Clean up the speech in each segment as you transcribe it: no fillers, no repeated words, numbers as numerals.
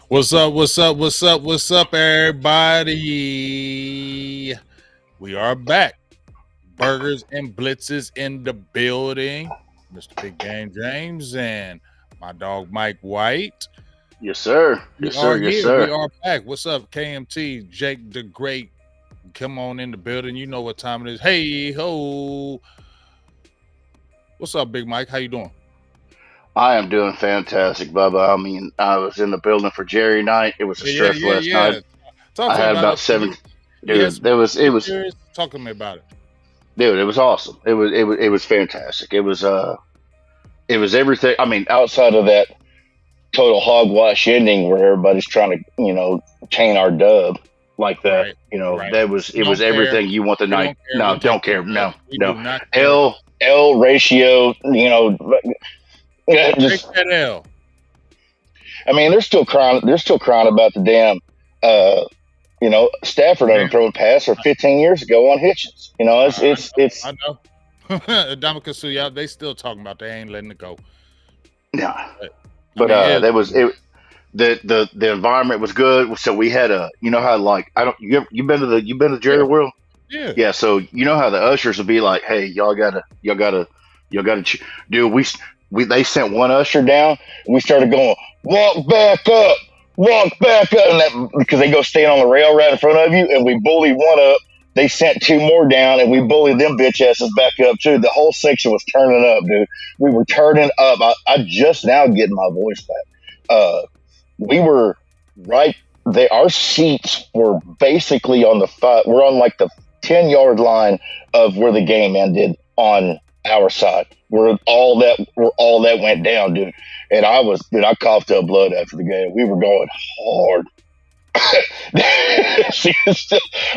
What's up? What's up? What's up? What's up, everybody? We are back. Burgers and Blitzes in the building. Mr. Big Game James and my dog Mike White. Yes, sir. Yes, sir. Yes, Here. sir. We are back. What's up, KMT? Jake the Great. Come on in the building. You know what time it is. Hey ho. What's up, Big Mike? How you doing? I am doing fantastic, Bubba. I mean, I was in the building for Jerry night. It was a stress last night. Talk I to me had about about it. seven. Yes, Dude, it was talk to me about it. dude, it was awesome. It was fantastic. It was everything. I mean, outside of that total hogwash ending where everybody's trying to, chain our dub like that. Right, That right. was We don't care. everything you want the We night. don't care. No, We don't take care. it. No, We do no. not care. L ratio, Take just that L. I mean, they're still crying. They're still crying about the damn, Stafford Damn. underthrown pass for 15 years ago on Hitchens. It's I know. Adama Suya, they still talking about they ain't letting it go. yeah. But That was it. The environment was good. So we had how like I don't you been to Jerry World? Yeah. Yeah. So you know how the ushers would be like, hey, y'all gotta dude. They sent one usher down, and we started going walk back up, and that because they go stand on the rail right in front of you, and we bullied one up. They sent two more down, and we bullied them bitch asses back up too. The whole section was turning up, dude. We were turning up. I just now getting my voice back. We were right there. Our seats were basically on we're on like the 10-yard line of where the game ended on our side. Where all that went down, dude. And I coughed up blood after the game. We were going hard.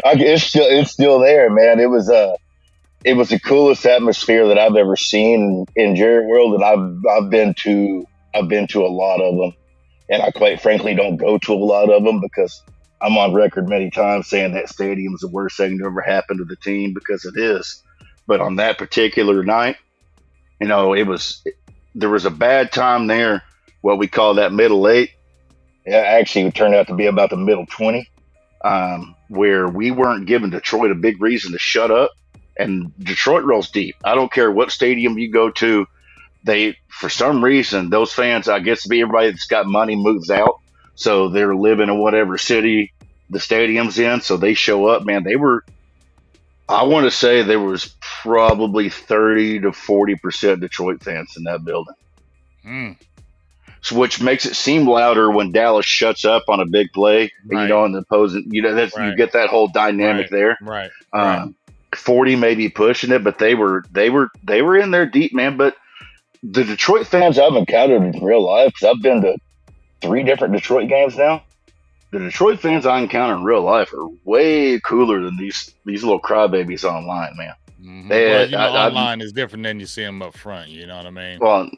It's still there, man. It was the coolest atmosphere that I've ever seen in Jerry World, and I've been to a lot of them, and I quite frankly don't go to a lot of them because I'm on record many times saying that stadium is the worst thing to ever happen to the team, because it is. But on that particular night, there was a bad time there, what we call that middle eight. Yeah, actually, it turned out to be about the middle 20, where we weren't giving Detroit a big reason to shut up. And Detroit rolls deep. I don't care what stadium you go to. For some reason, those fans, I guess, everybody that's got money moves out. So they're living in whatever city the stadium's in. So they show up, man. I want to say there was probably 30 to 40% Detroit fans in that building. So, which makes it seem louder when Dallas shuts up on a big play, Right. and the opposing, you get that whole dynamic there. Right. 40 maybe pushing it, but they were in there deep, man. But the Detroit fans I've encountered in real life, because I've been to 3 different Detroit games now. The Detroit fans I encounter in real life are way cooler than these little crybabies online, man. Mm-hmm. Online is different than you see them up front. You know what I mean? Well,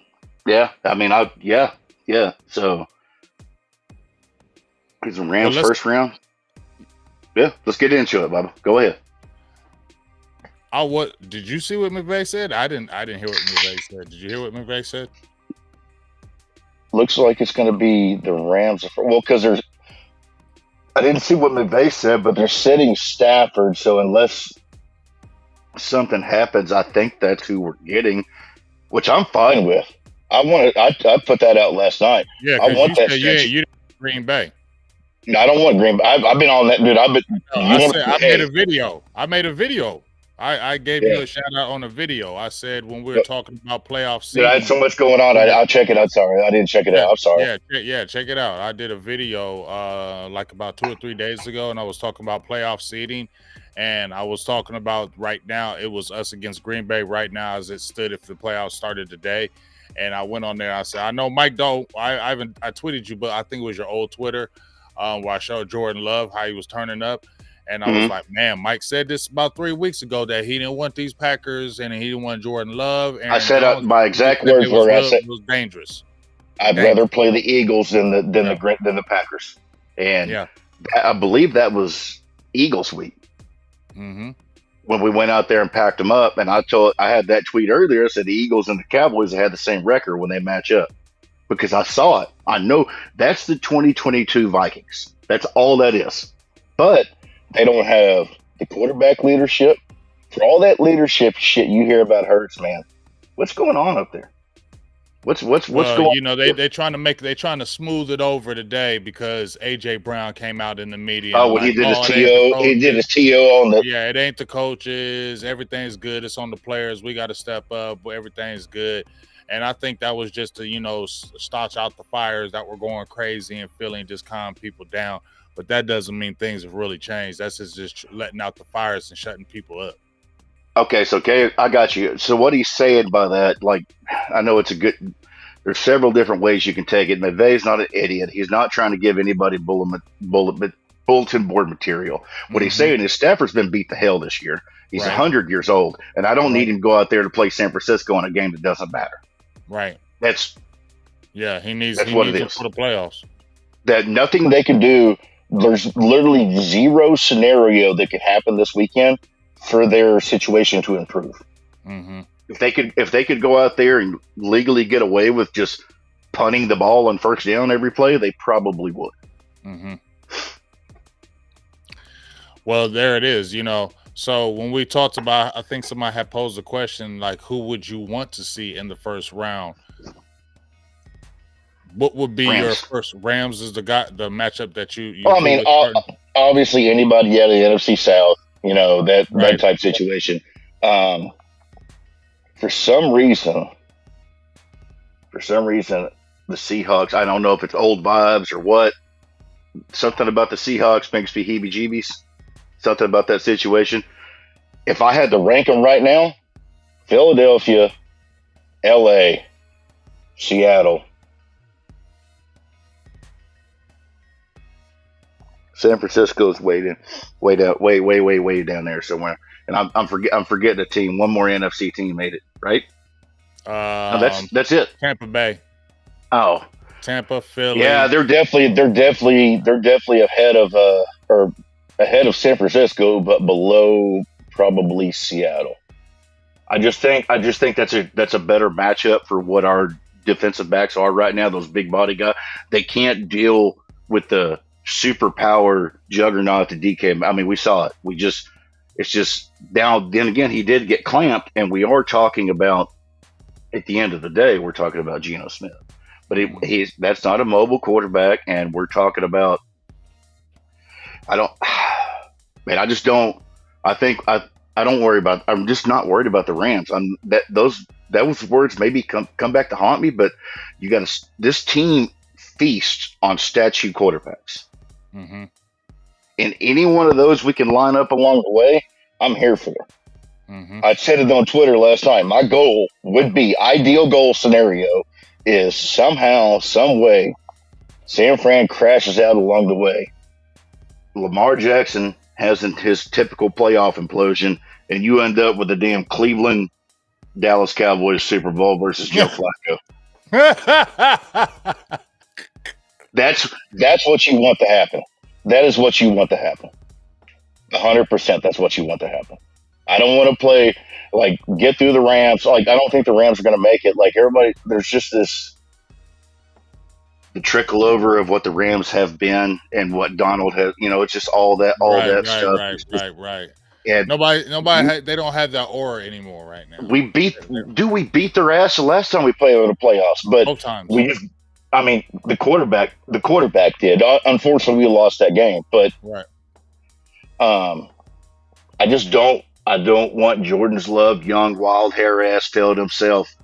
yeah. I mean, yeah. So, here's the Rams first round. Yeah, let's get into it, Bubba. Go ahead. What did you see what McVay said? I didn't hear what McVay said. Did you hear what McVay said? Looks like it's going to be the Rams. Well, because I didn't see what McVay said, but they're sitting Stafford. So unless something happens, I think that's who we're getting, which I'm fine with. I put that out last night. Yeah, I want that. You didn't Green Bay. No, I don't want Green Bay. I've been on that, dude. I made a video. I gave you a shout out on a video. I said when we were talking about playoff season. Dude, I had so much going on. I'll check it out. Sorry, I didn't check it out. I'm sorry. Yeah, check it out. I did a video like about 2 or 3 days ago, and I was talking about playoff seeding, and I was talking about right now it was us against Green Bay right now as it stood if the playoffs started today. And I went on there. I said, I know Mike don't. I tweeted you, but I think it was your old Twitter where I showed Jordan Love how he was turning up. And I was like, man, Mike said this about 3 weeks ago that he didn't want these Packers and he didn't want Jordan Love. And I said my exact words were, I said, it was dangerous. I'd rather play the Eagles than the Packers. And I believe that was Eagles week. Mm-hmm. When we went out there and packed them up, and I had that tweet earlier. I said the Eagles and the Cowboys had the same record when they match up, because I saw it. I know that's the 2022 Vikings. That's all that is. But they don't have the quarterback leadership. For all that leadership shit you hear about Hurts, man, what's going on up there? What's Well, going you know, they trying to smooth it over today because AJ Brown came out in the media and when he like, did his oh, it ain't the TO, he did his coaches. TO on the. Yeah, it ain't the coaches. Everything's good. It's on the players. We got to step up. Everything's good. And I think that was just to, you know, staunch out the fires that were going crazy and feeling just calm people down. But that doesn't mean things have really changed. That's just letting out the fires and shutting people up. Okay, I got you. So what he's saying by that, like, I know it's a good. There's several different ways you can take it. McVay's not an idiot. He's not trying to give anybody bulletin board material. What he's saying is Stafford's been beat to hell this year. He's Right. 100 years old, and I don't need him to go out there to play San Francisco in a game that doesn't matter. Right. He needs it for the playoffs. That nothing they can do. There's literally zero scenario that could happen this weekend for their situation to improve. Mm-hmm. If they could go out there and legally get away with just punting the ball on first down every play, they probably would. Mm-hmm. Well, there it is. You know, so when we talked about, I think somebody had posed a question like, who would you want to see in the first round? What would be your first? Rams is the matchup that you well, I mean, obviously anybody out of the NFC South, you know, that type situation. For some reason, the Seahawks, I don't know if it's old vibes or what, something about the Seahawks makes me heebie-jeebies. Something about that situation. If I had to rank them right now, Philadelphia, LA, Seattle, San Francisco's way down there somewhere. And I'm forgetting a team. One more NFC team made it, right? No, that's it. Tampa Bay. Oh, Tampa, Philly. Yeah, they're definitely ahead of San Francisco, but below probably Seattle. I just think that's a better matchup for what our defensive backs are right now. Those big body guys, they can't deal with the superpower juggernaut to DK. I mean, we saw it. It's just now. Then again, he did get clamped, and we are talking about. At the end of the day, we're talking about Geno Smith, but that's not a mobile quarterback, and we're talking about. I don't worry about. I'm just not worried about the Rams. Those words maybe come back to haunt me, but you got to. This team feasts on statue quarterbacks. Mm-hmm. And any one of those we can line up along the way, I'm here for. Mm-hmm. I said it on Twitter last night. My goal would be, ideal goal scenario is somehow, some way, San Fran crashes out along the way. Lamar Jackson has his typical playoff implosion, and you end up with the damn Cleveland Dallas Cowboys Super Bowl versus Joe Flacco. That's what you want to happen. That is what you want to happen. 100%. That's what you want to happen. I don't want to play get through the Rams. I don't think the Rams are going to make it. Everybody, there's just the trickle over of what the Rams have been and what Donald has. It's just all that stuff. Right. And nobody. They don't have that aura anymore right now. We beat their ass the last time we played in the playoffs, but both times. The quarterback did. Unfortunately, we lost that game, but I just don't. I don't want Jordan's Love, young, wild hair ass, failed himself.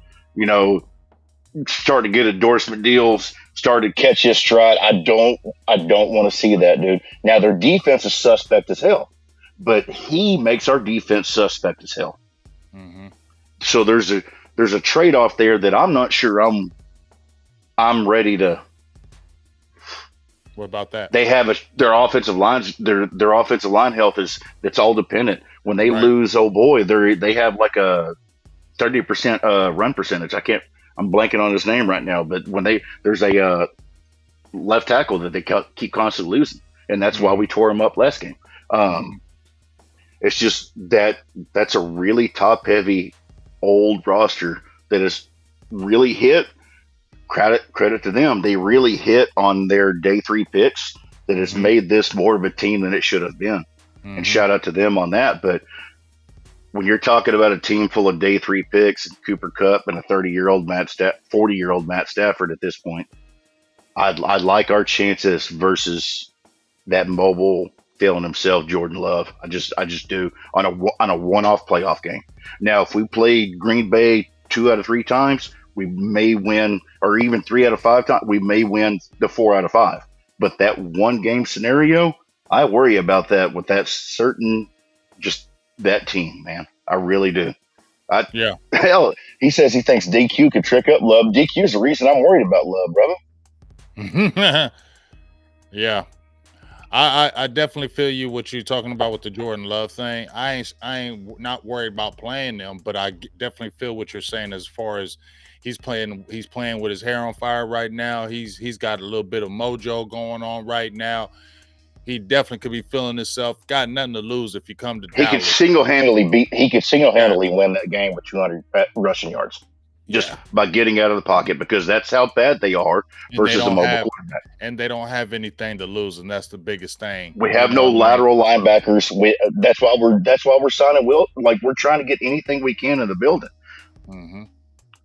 Start to get endorsement deals, start to catch his stride. I don't want to see that, dude. Now their defense is suspect as hell, but he makes our defense suspect as hell. Mm-hmm. So there's a trade off there that I'm not sure I'm ready to. What about that? They have their offensive lines. Their offensive line health it's all dependent. When they lose, oh boy, they have a 30% run percentage. I'm blanking on his name right now, but there's a left tackle that they keep constantly losing, and that's why we tore him up last game. It's just that's a really top heavy old roster that is really hit. credit to them. They really hit on their day 3 picks that has made this more of a team than it should have been. And shout out to them on that. But when you're talking about a team full of day 3 picks and Cooper Kupp and a 40-year-old Matt Stafford at this point, I'd like our chances versus that mobile feeling himself Jordan Love. I just do on a one-off playoff game. Now, if we played Green Bay 2 out of 3 times, we may win, or even 3 out of 5 times, we may win the 4 out of 5. But that one game scenario, I worry about that with that that team, man. I really do. Yeah. Hell, he says he thinks DQ could trick up Love. DQ is the reason I'm worried about Love, brother. Yeah. I definitely feel you what you're talking about with the Jordan Love thing. I ain't not worried about playing them, but I definitely feel what you're saying as far as he's playing with his hair on fire right now. He's got a little bit of mojo going on right now. He definitely could be feeling himself. Got nothing to lose if you come to Dallas. He could single-handedly win that game with 200 rushing yards. Just by getting out of the pocket, because that's how bad they are versus a mobile quarterback. And they don't have anything to lose, and that's the biggest thing. We have no lateral linebackers. That's why we're signing Will. Like, we're trying to get anything we can in the building. And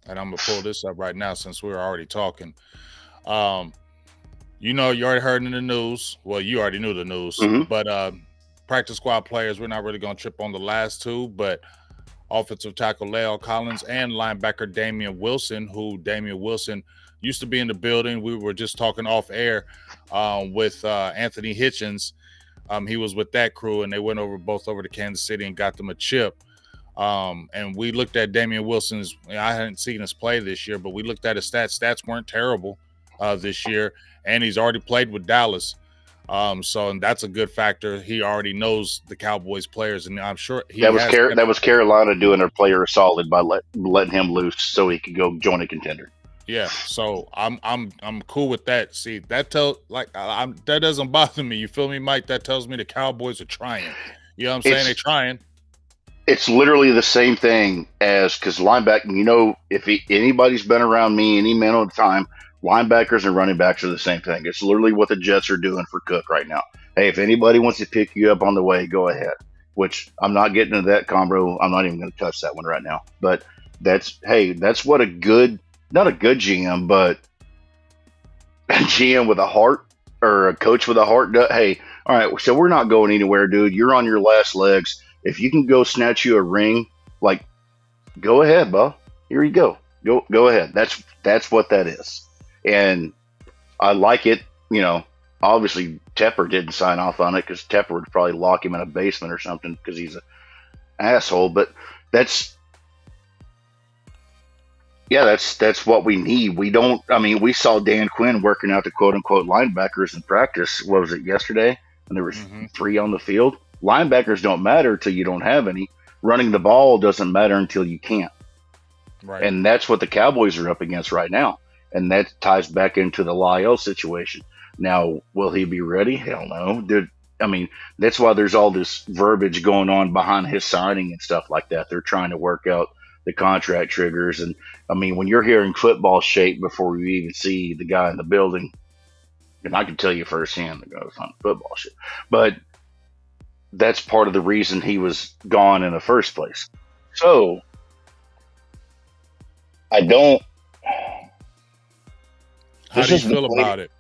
I'm gonna pull this up right now since we were already talking. You already heard in the news. Well, you already knew the news, but practice squad players. We're not really gonna trip on the last 2, but offensive tackle La'el Collins and linebacker Damen Wilson, who Damen Wilson used to be in the building. We were just talking off air with Anthony Hitchens. He was with that crew, and they went both over to Kansas City and got them a chip. And we looked at Damen Wilson's. I hadn't seen us play this year, but we looked at his stats. Stats weren't terrible this year, and he's already played with Dallas. And that's a good factor. He already knows the Cowboys players, and I'm sure that was Carolina doing their player a solid by letting him loose so he could go join a contender. Yeah, so I'm cool with that. See, that that doesn't bother me. You feel me, Mike? That tells me the Cowboys are trying. You know what I'm saying? They're trying. It's literally the same thing as, because linebacker, if anybody's been around me any minute of the time, linebackers and running backs are the same thing. It's literally what the Jets are doing for Cook right now. Hey, if anybody wants to pick you up on the way, go ahead. Which I'm not getting into that combo. I'm not even going to touch that one right now. But that's what not a good GM, but a GM with a heart, or a coach with a heart. Hey, all right, so we're not going anywhere, dude. You're on your last legs. If you can go snatch you a ring, go ahead, bro. Here you go. Go ahead. That's what that is. And I like it. Obviously Tepper didn't sign off on it, because Tepper would probably lock him in a basement or something because he's an asshole. But that's what we need. We saw Dan Quinn working out the quote unquote linebackers in practice. What was it, yesterday? And there was 3 on the field. Linebackers don't matter until you don't have any. Running the ball doesn't matter until you can't. Right. And that's what the Cowboys are up against right now. And that ties back into the La'el situation. Now, will he be ready? Hell no. That's why there's all this verbiage going on behind his signing and stuff like that. They're trying to work out the contract triggers. And, when you're hearing football shape before you even see the guy in the building, and I can tell you firsthand the guy's on football shit. But that's part of the reason he was gone in the first place. So, I don't. How do you feel about it?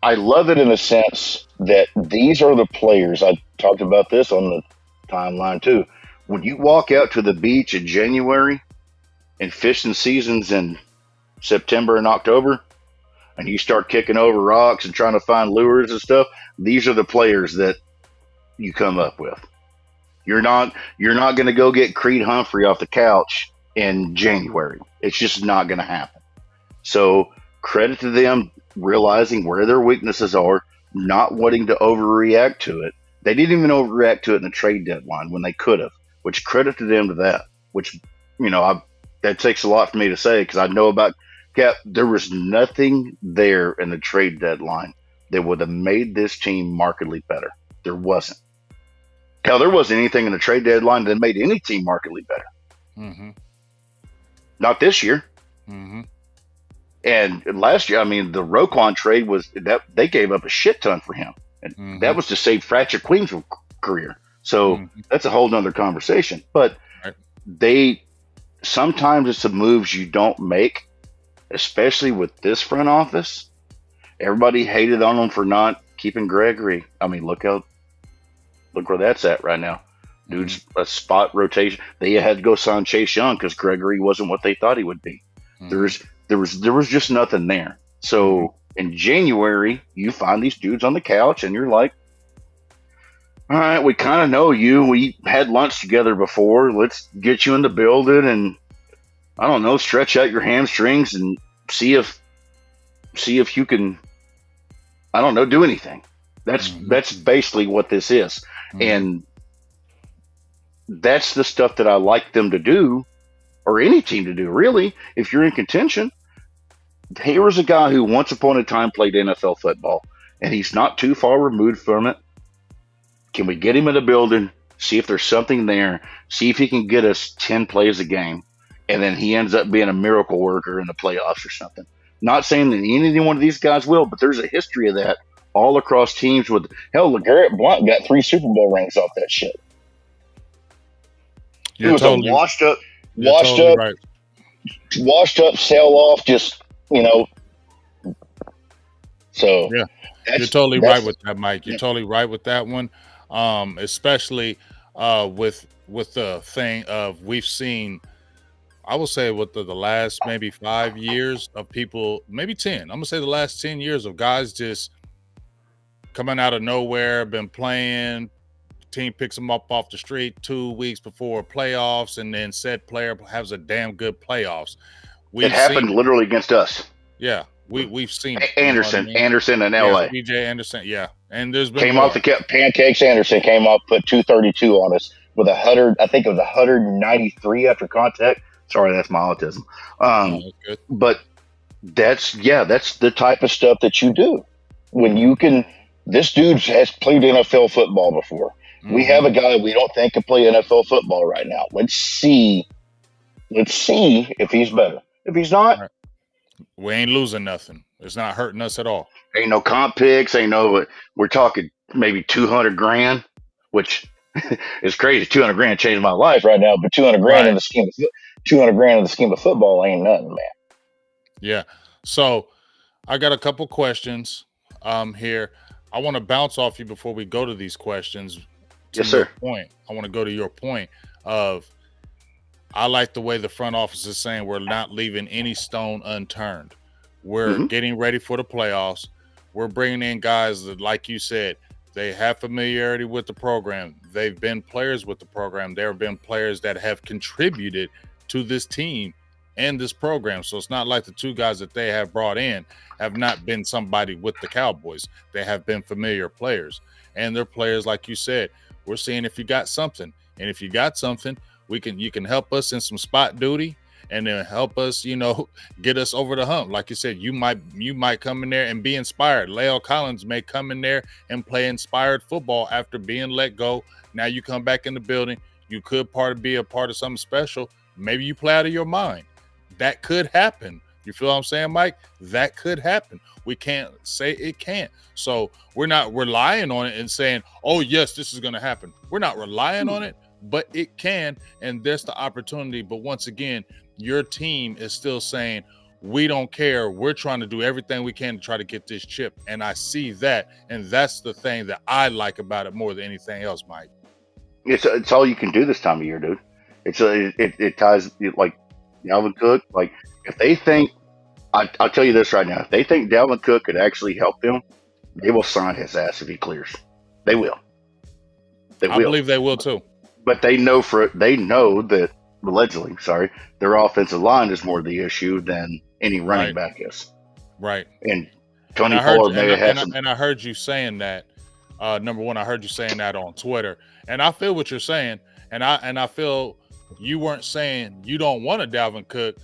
I love it in the sense that these are the players. I talked about this on the timeline too. When you walk out to the beach in January and fishing seasons in September and October, and you start kicking over rocks and trying to find lures and stuff, these are the players that you come up with. You're not going to go get Creed Humphrey off the couch in January. It's just not going to happen. So credit to them realizing where their weaknesses are, not wanting to overreact to it. They didn't even overreact to it in the trade deadline when they could have, which credit to them to that, which, that takes a lot for me to say, because I know about Cap. There was nothing there in the trade deadline that would have made this team markedly better. There wasn't. Hell, there wasn't anything in the trade deadline that made any team markedly better. Not this year. Mm-hmm. And last year, I mean, the Roquan trade was that they gave up a shit ton for him, and Mm-hmm. that was to save Fracture Queen's career. So Mm-hmm. that's a whole nother conversation. But Right. they sometimes it's the moves you don't make, especially with this front office. Everybody hated on them for not keeping Gregory. I mean, look where that's at right now. Mm-hmm. Dude's a spot rotation. They had to go sign Chase Young because Gregory wasn't what they thought he would be. Mm-hmm. There was just nothing there. Mm-hmm. So in January, you find these dudes on the couch, and you're like, "All right, we kind of know you. We had lunch together before. Let's get you in the building, and I don't know, stretch out your hamstrings and see if you can, I don't know, do anything." Mm-hmm. That's basically what this is, Mm-hmm. and that's the stuff that I like them to do, or any team to do, really. If you're in contention, here was a guy who once upon a time played NFL football, and he's not too far removed from it. Can we get him in the building, see if there's something there, see if he can get us 10 plays a game, and then he ends up being a miracle worker in the playoffs or something. Not saying that any one of these guys will, but there's a history of that all across teams. With hell, LeGarrette Blount got 3 Super Bowl rings off that shit. It You're was totally, a washed up, you're washed totally up, right. washed up sell off. Just So Yeah, you're that's totally that's right with that, Mike. You're yeah. totally right with that one. Especially with the thing of we've seen, I will say with the last maybe 5 years of people, maybe 10. I'm gonna say the last 10 years of guys just coming out of nowhere, been playing. Team picks them up off the street 2 weeks before playoffs, and then said player has a damn good playoffs. It We've happened seen it. literally against us. Yeah, we've seen it. You know what I Anderson, mean? Anderson in Yeah, L.A. BJ Anderson. Yeah, and there's been came off more. the pancakes. Anderson came off, put 232 on us with 100. I think it was 193 after contact. Sorry, that's my autism. No, that's good. But that's the type of stuff that you do when you can. This dude has played NFL football before. We Mhm. have a guy we don't think can play NFL football right now. Let's see if he's better. If he's not, Right. We ain't losing nothing. It's not hurting us at all. ain't no comp picks. Ain't no. We're talking maybe 200 grand, which is crazy. 200 grand changed my life right now, but 200 grand in Right. the scheme of 200 grand in the scheme of football ain't nothing, man. Yeah. So I got a couple questions here. I want to bounce off you before we go to these questions. To Yes, your sir. point, I want to go to your point of I like the way the front office is saying we're not leaving any stone unturned. We're hmm getting ready for the playoffs. We're bringing in guys that, like you said, they have familiarity with the program. They've been players with the program. There have been players that have contributed to this team and this program. So it's not like the two guys that they have brought in have not been somebody with the Cowboys. They have been familiar players. And they're players, like you said, we're seeing if you got something. And if you got something, you can help us in some spot duty and then help us, get us over the hump. Like you said, you might come in there and be inspired. La'el Collins may come in there and play inspired football after being let go. Now you come back in the building. You could be a part of something special. Maybe you play out of your mind. That could happen. You feel what I'm saying, Mike? That could happen. We can't say it can't. So we're not relying on it and saying, oh, yes, this is going to happen. We're not relying on it, but it can, and there's the opportunity. But once again, your team is still saying, we don't care. We're trying to do everything we can to try to get this chip. And I see that, and that's the thing that I like about it more than anything else, Mike. It's all you can do this time of year, dude. It ties like Dalvin Cook. Like if they think, I'll tell you this right now, if they think Dalvin Cook could actually help them, they will sign his ass if he clears. They will. They I will. believe they will too. But they know that allegedly, their offensive line is more the issue than any running Right. back is. Right. And And Tony I heard, Pollard may and have some. I heard you saying that. Number one, I heard you saying that on Twitter, and I feel what you're saying, and I feel you weren't saying you don't want a Dalvin Cook,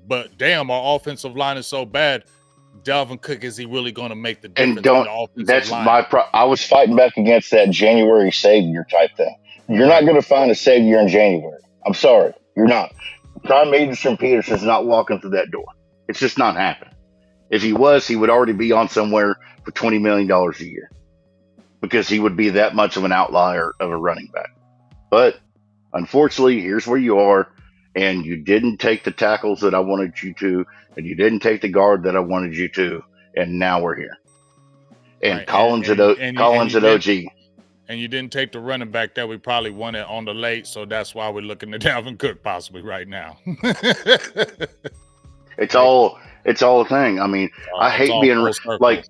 but damn, our offensive line is so bad. Dalvin Cook, is he really going to make the And difference in the offensive that's line? I was fighting back against that January savior type thing. You're not Right. going to find a savior in January. I'm sorry, you're not. Prime Peterson's not walking through that door. It's just not happening. If he was, he would already be on somewhere for $20 million a year because he would be that much of an outlier of a running back. But unfortunately, here's where you are, and you didn't take the tackles that I wanted you to, and you didn't take the guard that I wanted you to, and now we're here. And Right. Collins at OG. And you didn't take the running back that we probably wanted on the late, so that's why we're looking at Dalvin Cook possibly right now. It's all a thing. I mean, I hate being like,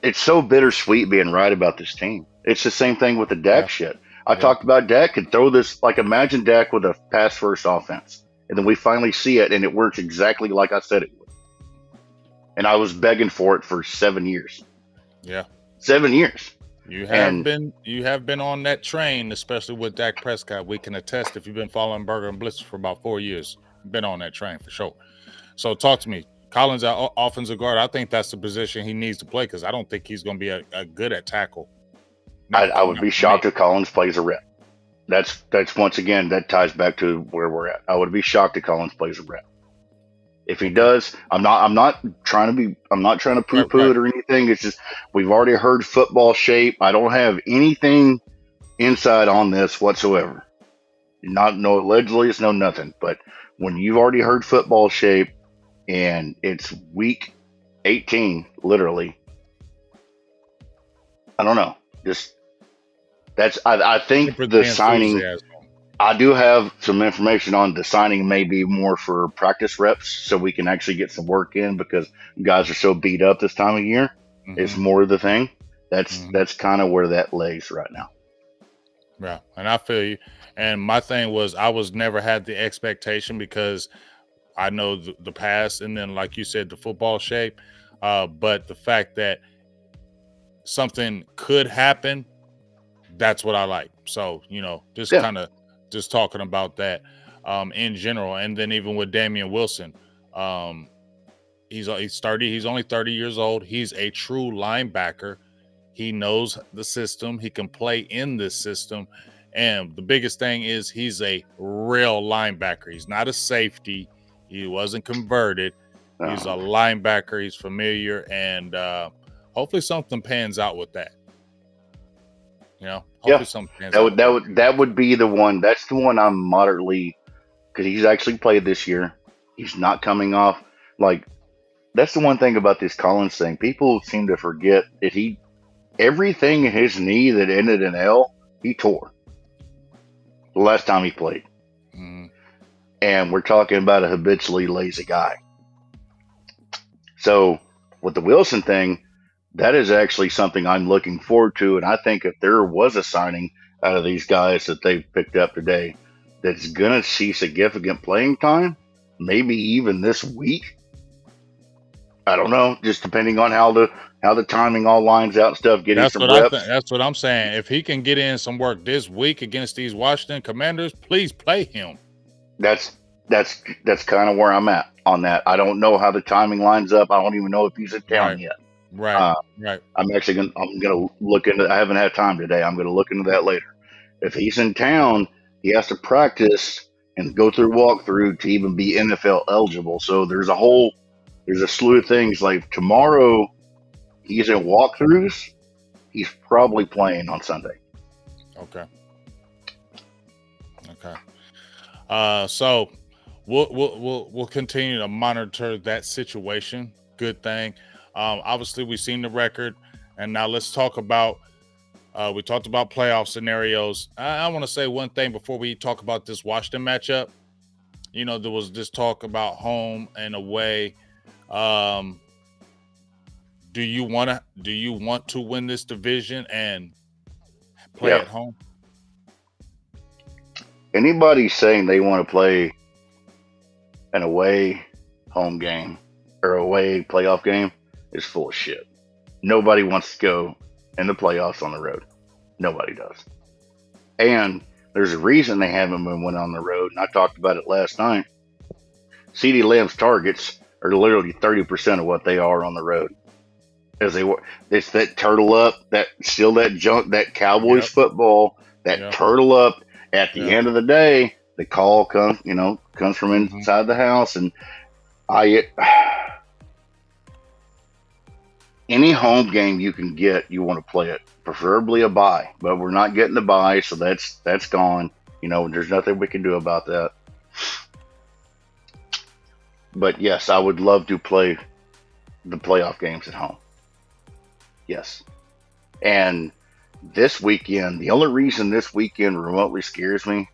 it's so bittersweet being right about this team. It's the same thing with the Dak shit. I talked about Dak could throw this, like, imagine Dak with a pass first offense, and then we finally see it, and it works exactly like I said it would. And I was begging for it for 7 years. Yeah, 7 years. You have been on that train, especially with Dak Prescott. We can attest if you've been following Burger and Blitz for about 4 years. Been on that train for sure. So talk to me. Collins, our offensive guard, I think that's the position he needs to play because I don't think he's going to be a good at tackle. I would be shocked if Collins plays a rep. That's once again, that ties back to where we're at. I would be shocked if Collins plays a rep. If he does, I'm not trying to poo-poo it or anything. It's just we've already heard football shape. I don't have anything inside on this whatsoever. No allegedly, it's no nothing. But when you've already heard football shape and it's week 18, literally, I don't know. Just that's I think the signing. I do have some information on the signing may be more for practice reps so we can actually get some work in because guys are so beat up this time of year. Mm-hmm. It's more of the thing. That's kind of where that lays right now. Yeah, and I feel you. And my thing was I was never had the expectation because I know the past and then, like you said, the football shape. But the fact that something could happen, that's what I like. So, kind of just talking about that in general. And then even with Damen Wilson, he's only 30 years old. He's a true linebacker. He knows the system. He can play in this system. And the biggest thing is he's a real linebacker. He's not a safety. He wasn't converted. He's a linebacker. He's familiar. And hopefully something pans out with that. That would be the one. That's the one I'm moderately, because he's actually played this year. He's not coming off. Like, that's the one thing about this Collins thing. People seem to forget that everything in his knee that ended in L, he tore the last time he played. Mm-hmm. And we're talking about a habitually lazy guy. So with the Wilson thing, that is actually something I'm looking forward to. And I think if there was a signing out of these guys that they've picked up today that's going to see significant playing time, maybe even this week, I don't know, just depending on how the timing all lines out and stuff, getting some reps. That's what I'm saying. If he can get in some work this week against these Washington Commanders, please play him. That's kind of where I'm at on that. I don't know how the timing lines up. I don't even know if he's in town yet. Right. I'm gonna look into. I haven't had time today. I'm gonna look into that later. If he's in town, he has to practice and go through walkthrough to even be NFL eligible. So there's a slew of things. Like tomorrow, he's in walkthroughs. He's probably playing on Sunday. Okay. So we'll continue to monitor that situation. Good thing. Obviously, we've seen the record, and now let's talk about. We talked about playoff scenarios. I want to say one thing before we talk about this Washington matchup. There was this talk about home and away. Do you want to win this division and play at home? Anybody saying they want to play an away home game or away playoff game is full of shit. Nobody wants to go in the playoffs on the road. Nobody does. And there's a reason they haven't been winning on the road, and I talked about it last night. CeeDee Lamb's targets are literally 30% of what they are on the road. It's that turtle up, that junk, that Cowboys football, that turtle up. At the end of the day, the call comes from inside the house, and Any home game you can get, you want to play it. Preferably a bye, but we're not getting the bye, so that's gone. There's nothing we can do about that. But yes, I would love to play the playoff games at home. Yes. And this weekend, the only reason this weekend remotely scares me,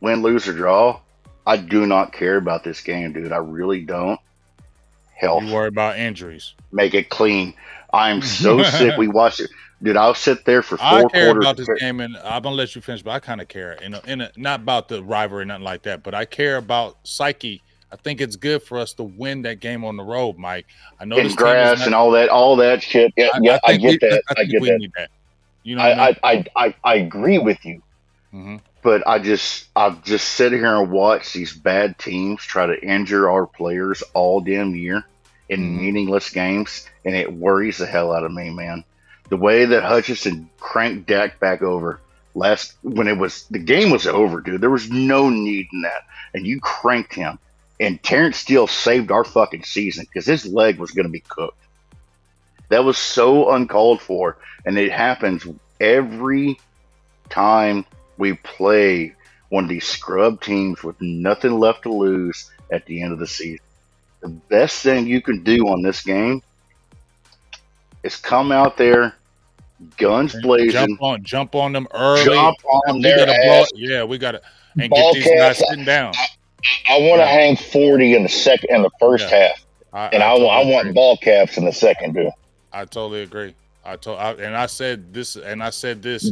win, lose, or draw, I do not care about this game, dude. I really don't. Health. You worry about injuries. Make it clean. I'm so sick. We watched it. Dude, I'll sit there for 4 I care quarters. about this game, and I'm gonna let you finish, but I kind of care. Not about the rivalry, nothing like that, but I care about psyche. I think it's good for us to win that game on the road, Mike. I know And grass and all that shit. Yeah, I get that. I get that. Need that. You know what I mean? I agree with you. Mm-hmm. But I've just sit here and watch these bad teams try to injure our players all damn year in meaningless games, and it worries the hell out of me, man. The way that Hutchinson cranked Dak back over when the game was over, dude. There was no need in that, and you cranked him. And Terrence Steele saved our fucking season because his leg was going to be cooked. That was so uncalled for, and it happens every time we play one of these scrub teams with nothing left to lose at the end of the season. The best thing you can do on this game is come out there, guns blazing, jump on them early, jump on their ass. We got to, and get these guys sitting down. I want to hang 40 in the first half, and I want ball caps in the second, dude. I totally agree. I said this.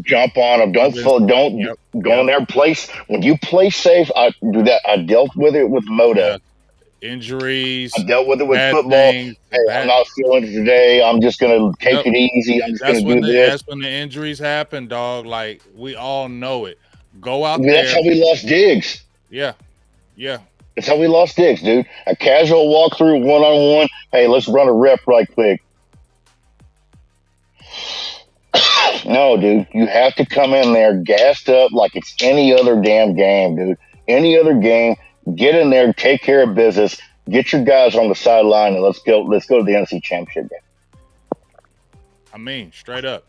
Jump on them. Don't go in their place. When you play safe, I do that. I dealt with it with Moda. Injuries. I dealt with it with football. I'm not feeling it today. I'm just gonna take it easy. I'm just gonna do this. That's when the injuries happen, dog. Like, we all know it. Go out there. That's how we lost Diggs. Yeah. That's how we lost Diggs, dude. A casual walkthrough, one-on-one. Hey, let's run a rep right quick. No, dude. You have to come in there gassed up like it's any other damn game, dude. Any other game. Get in there, take care of business, get your guys on the sideline, and let's go to the NFC Championship game. I mean, straight up.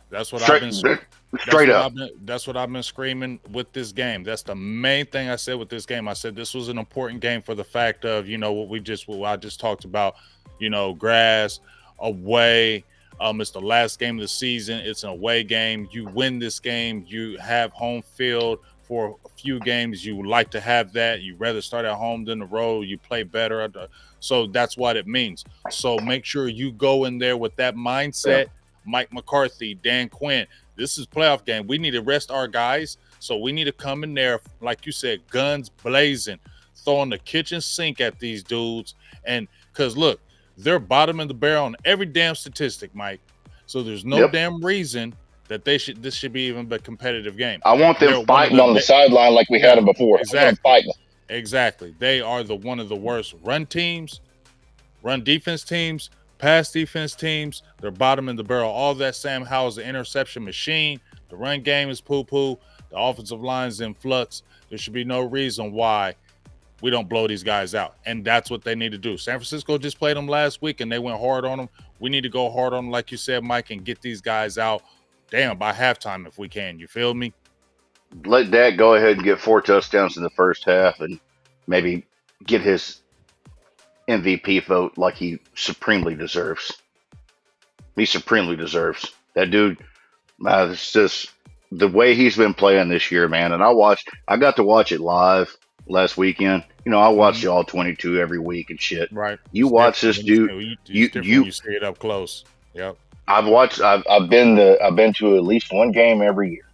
That's what I've been That's what I've been screaming with this game. That's the main thing I said with this game. I said this was an important game for the fact of, what I just talked about, grass, away. It's the last game of the season. It's an away game. You win this game, you have home field. For a few games, you would like to have that. You'd rather start at home than the road. You play better. So that's what it means. So make sure you go in there with that mindset. Yeah. Mike McCarthy, Dan Quinn, this is playoff game. We need to rest our guys. So we need to come in there, like you said, guns blazing, throwing the kitchen sink at these dudes. And because, look, they're bottom of the barrel on every damn statistic, Mike. So there's no damn reason that this should be even a competitive game. I want them fighting on the sideline like we had them before. Exactly. They are one of the worst run defense teams, pass defense teams. They're bottom in the barrel. All that Sam Howell's the interception machine. The run game is poo-poo. The offensive line is in flux. There should be no reason why we don't blow these guys out. And that's what they need to do. San Francisco just played them last week, and they went hard on them. We need to go hard on them, like you said, Mike, and get these guys out. Damn, by halftime if we can. You feel me? Let Dak go ahead and get 4 touchdowns in the first half and maybe get his MVP vote like he supremely deserves. He supremely deserves. That dude, it's just the way he's been playing this year, man. And I got to watch it live last weekend. I watch y'all 22 every week and shit. Right. You watch this dude. You see it up close. Yep. I've been to at least one game every year.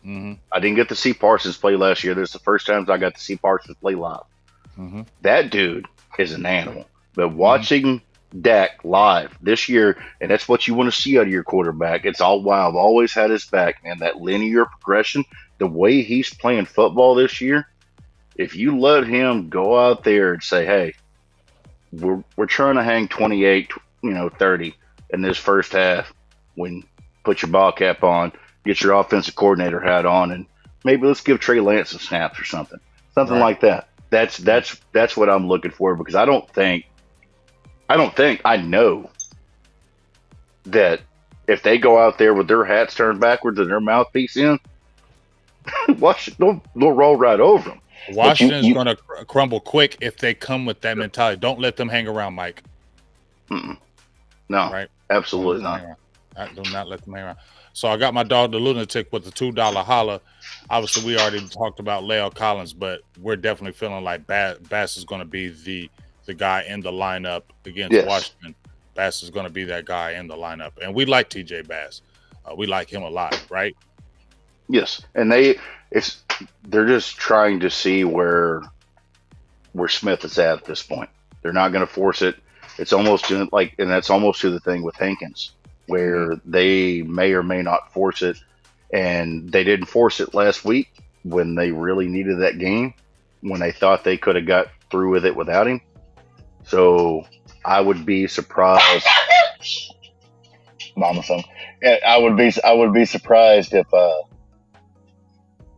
Mm-hmm. I didn't get to see Parsons play last year. This is the first time I got to see Parsons play live. Mm-hmm. That dude is an animal. But watching Dak live this year, and that's what you want to see out of your quarterback. It's all why I've always had his back, man. That linear progression, the way he's playing football this year. If you let him go out there and say, "Hey, we're trying to hang 28, 30." In this first half, when put your ball cap on, get your offensive coordinator hat on, and maybe let's give Trey Lance some snaps or something like that. That's what I'm looking for, because I know that if they go out there with their hats turned backwards and their mouthpiece in, they'll roll right over them. But Washington's going to crumble quick if they come with that mentality. Don't let them hang around, Mike. no, right? Absolutely not. Do not let them hang around. So I got my dog, the lunatic, with the $2 holla. Obviously, we already talked about La'el Collins, but we're definitely feeling like Bass is going to be the guy in the lineup against Washington. Bass is going to be that guy in the lineup, and we like TJ Bass. We like him a lot, right? Yes, and they're just trying to see where Smith is at this point. They're not going to force it. It's almost like, and that's almost to the thing with Hankins, where they may or may not force it, and they didn't force it last week when they really needed that game, when they thought they could have got through with it without him. So I would be surprised. Mama phone. I would be surprised if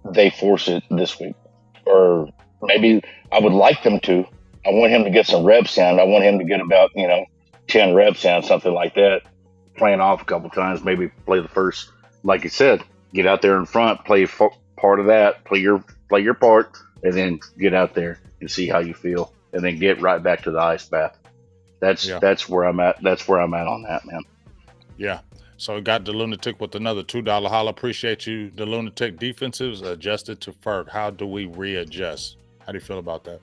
they force it this week, or maybe I would like them to. I want him to get some reps in. I want him to get about 10 reps in, something like that. Playing off a couple times, maybe play the first, like you said, get out there in front, play part of that, play your part, and then get out there and see how you feel, and then get right back to the ice bath. That's where I'm at. That's where I'm at on that, man. Yeah. So we got the lunatic with another $2 holla. Appreciate you. The lunatic defensives adjusted to Ferg. How do we readjust? How do you feel about that?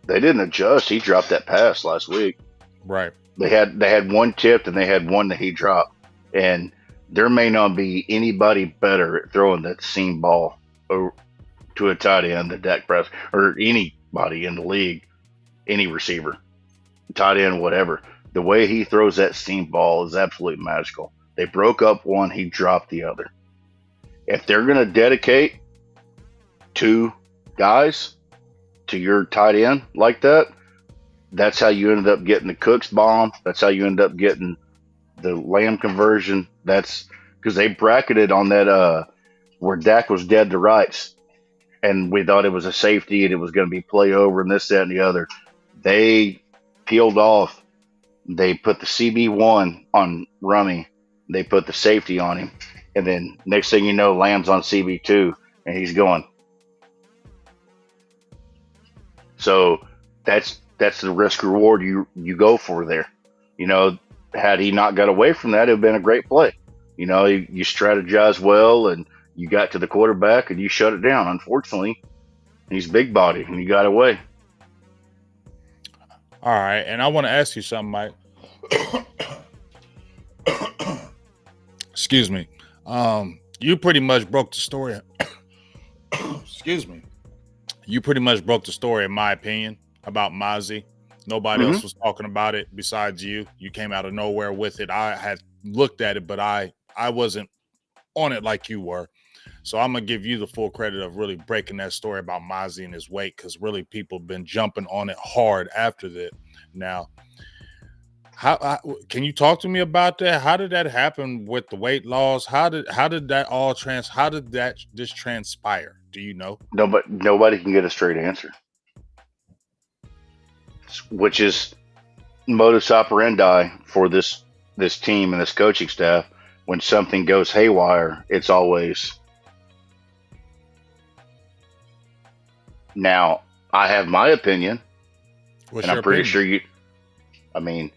They didn't adjust. He dropped that pass last week. Right. They had one tipped and they had one that he dropped. And there may not be anybody better at throwing that seam ball to a tight end than Dak Prescott, or anybody in the league, any receiver, tight end, whatever. The way he throws that seam ball is absolutely magical. They broke up one, he dropped the other. If they're going to dedicate 2 guys to your tight end like that, that's how you ended up getting the Cooks bomb. That's how you end up getting the Lamb conversion. That's because they bracketed on that where Dak was dead to rights, and we thought it was a safety and it was going to be play over and this, that, and the other. They peeled off. They put the CB1 on Rummy. They put the safety on him, and then next thing you know, Lamb's on CB2, and he's going. So that's the risk reward you go for there. Had he not got away from that, it would have been a great play. You strategize well, and you got to the quarterback and you shut it down. Unfortunately, he's big body and you got away. All right, and I want to ask you something, Mike. Excuse me. You pretty much broke the story. Excuse me. You pretty much broke the story, in my opinion, about Mazi. Nobody else was talking about it besides you. You came out of nowhere with it. I had looked at it, but I wasn't on it like you were. So I'm going to give you the full credit of really breaking that story about Mazi and his weight, because really people have been jumping on it hard after that. Now, how can you talk to me about that? How did that happen with the weight loss? How did this transpire? Do you know? Nobody can get a straight answer, which is modus operandi for this team and this coaching staff. When something goes haywire, it's always. Now, I have my opinion, and I'm pretty sure you. I mean,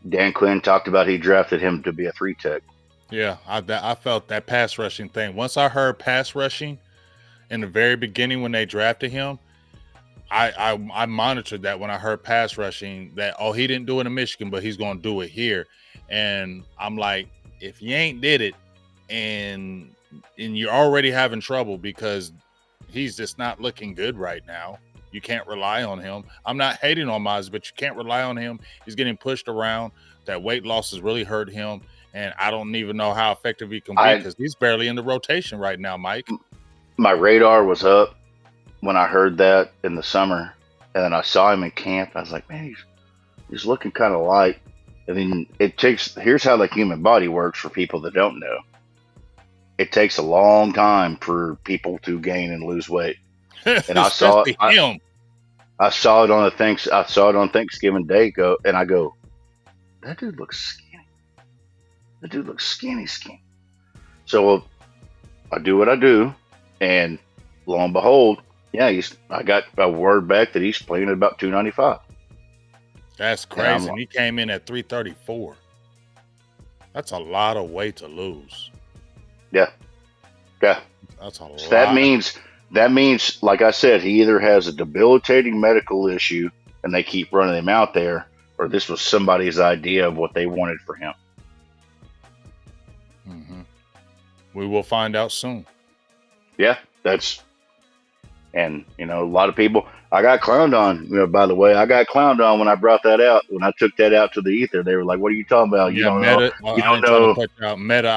Dan Quinn talked about he drafted him to be a 3-tech. Yeah, I felt that pass rushing thing. Once I heard pass rushing in the very beginning when they drafted him, I monitored that when I heard pass rushing, that, he didn't do it in Michigan, but he's going to do it here. And I'm like, if you ain't did it and you're already having trouble because he's just not looking good right now, you can't rely on him. I'm not hating on Mazi, but you can't rely on him. He's getting pushed around. That weight loss has really hurt him. And I don't even know how effective he can be, because he's barely in the rotation right now, Mike. My radar was up when I heard that in the summer, and then I saw him in camp. I was like, man, he's looking kind of light. And then here's how the human body works for people that don't know. It takes a long time for people to gain and lose weight. And I saw it. I saw it on Thanksgiving Day. I go, that dude looks skinny. The dude looks skinny. So I do what I do, and lo and behold, yeah, I got a word back that he's playing at about 295. That's crazy. And he came in at 334. That's a lot of weight to lose. Yeah. That's a lot. So that means, like I said, he either has a debilitating medical issue and they keep running him out there, or this was somebody's idea of what they wanted for him. Mm-hmm. We will find out soon. Yeah, and a lot of people, I got clowned on. By the way, I got clowned on when I brought that out. When I took that out to the ether, they were like, "What are you talking about? You don't Meta, know. You don't know." Meta,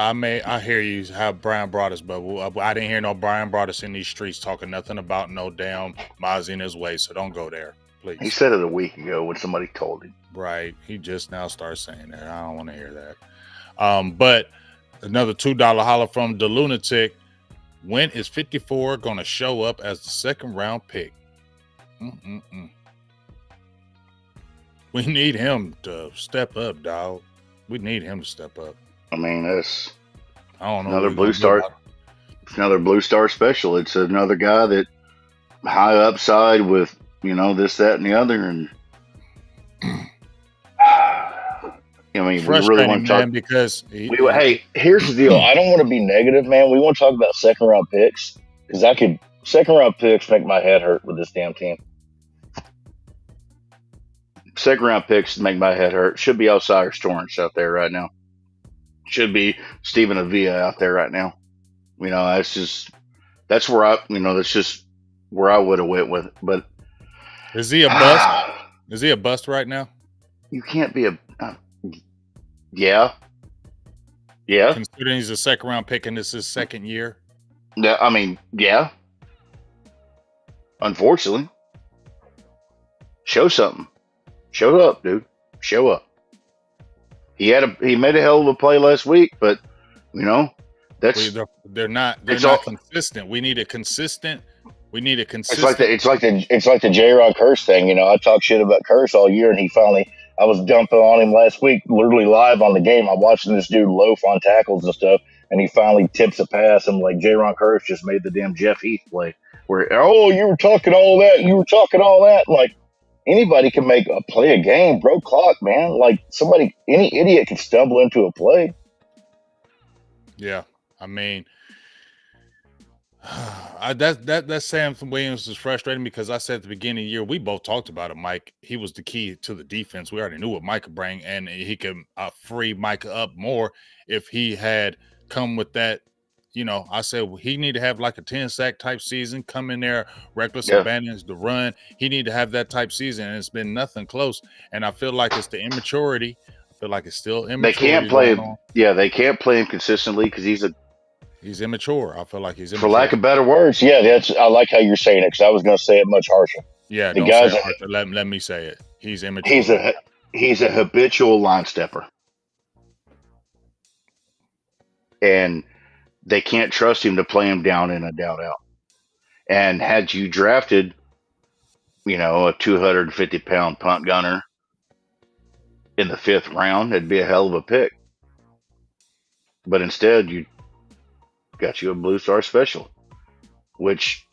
I hear you how Brian brought us, but I didn't hear no Brian brought us in these streets talking nothing about no damn Mazi and his way. So don't go there, please. He said it a week ago when somebody told him. Right, he just now starts saying that. I don't want to hear that. But another $2 holler from the lunatic. When is 54 going to show up as the second round pick? We need him to step up, dog. We need him to step up. I mean, that's I don't know another blue star. It's another blue star special. It's another guy that high upside with this, that, and the other, and I mean, we really want to talk because hey, here's the deal. I don't want to be negative, man. We want to talk about second round picks because second round picks make my head hurt with this damn team. Second round picks make my head hurt. Should be Osiris Torrance out there right now. Should be Stephen Avila out there right now. That's where that's just where I would have went with it. But is he a bust? Is he a bust right now? You can't be a. Yeah. Considering he's a second round pick and this is his second year. Yeah, I mean, yeah. Unfortunately, show something. Show up, dude. Show up. He made a hell of a play last week, but that's they're not consistent. We need a consistent. It's like the J-Rod Curse thing. I talk shit about Curse all year, and I was dumping on him last week, literally live on the game. I'm watching this dude loaf on tackles and stuff, and he finally tips a pass. I'm like, J-Ron Curse just made the damn Jeff Heath play. Where, you were talking all that. Like, anybody can play a game, bro. Clock, man. Like, any idiot can stumble into a play. Yeah, I mean, that Sam Williams is frustrating because I said at the beginning of the year, we both talked about it, Mike. He was the key to the defense. We already knew what Mike could bring, and he could free Mike up more if he had come with that. I said he need to have like a 10-sack type season, come in there, reckless abandons the run. He need to have that type season, and it's been nothing close. And I feel like it's the immaturity. I feel like it's still immature. They can't play him. Yeah, they can't play him consistently because he's immature. I feel like he's immature. For lack of better words, yeah, I like how you're saying it because I was going to say it much harsher. Yeah, the guy's harsher. Let me say it. He's immature. He's a habitual line stepper, and they can't trust him to play him down in and down out. And had you drafted, a 250-pound punt gunner in the 5th round, it'd be a hell of a pick. But instead, you got you a blue star special, which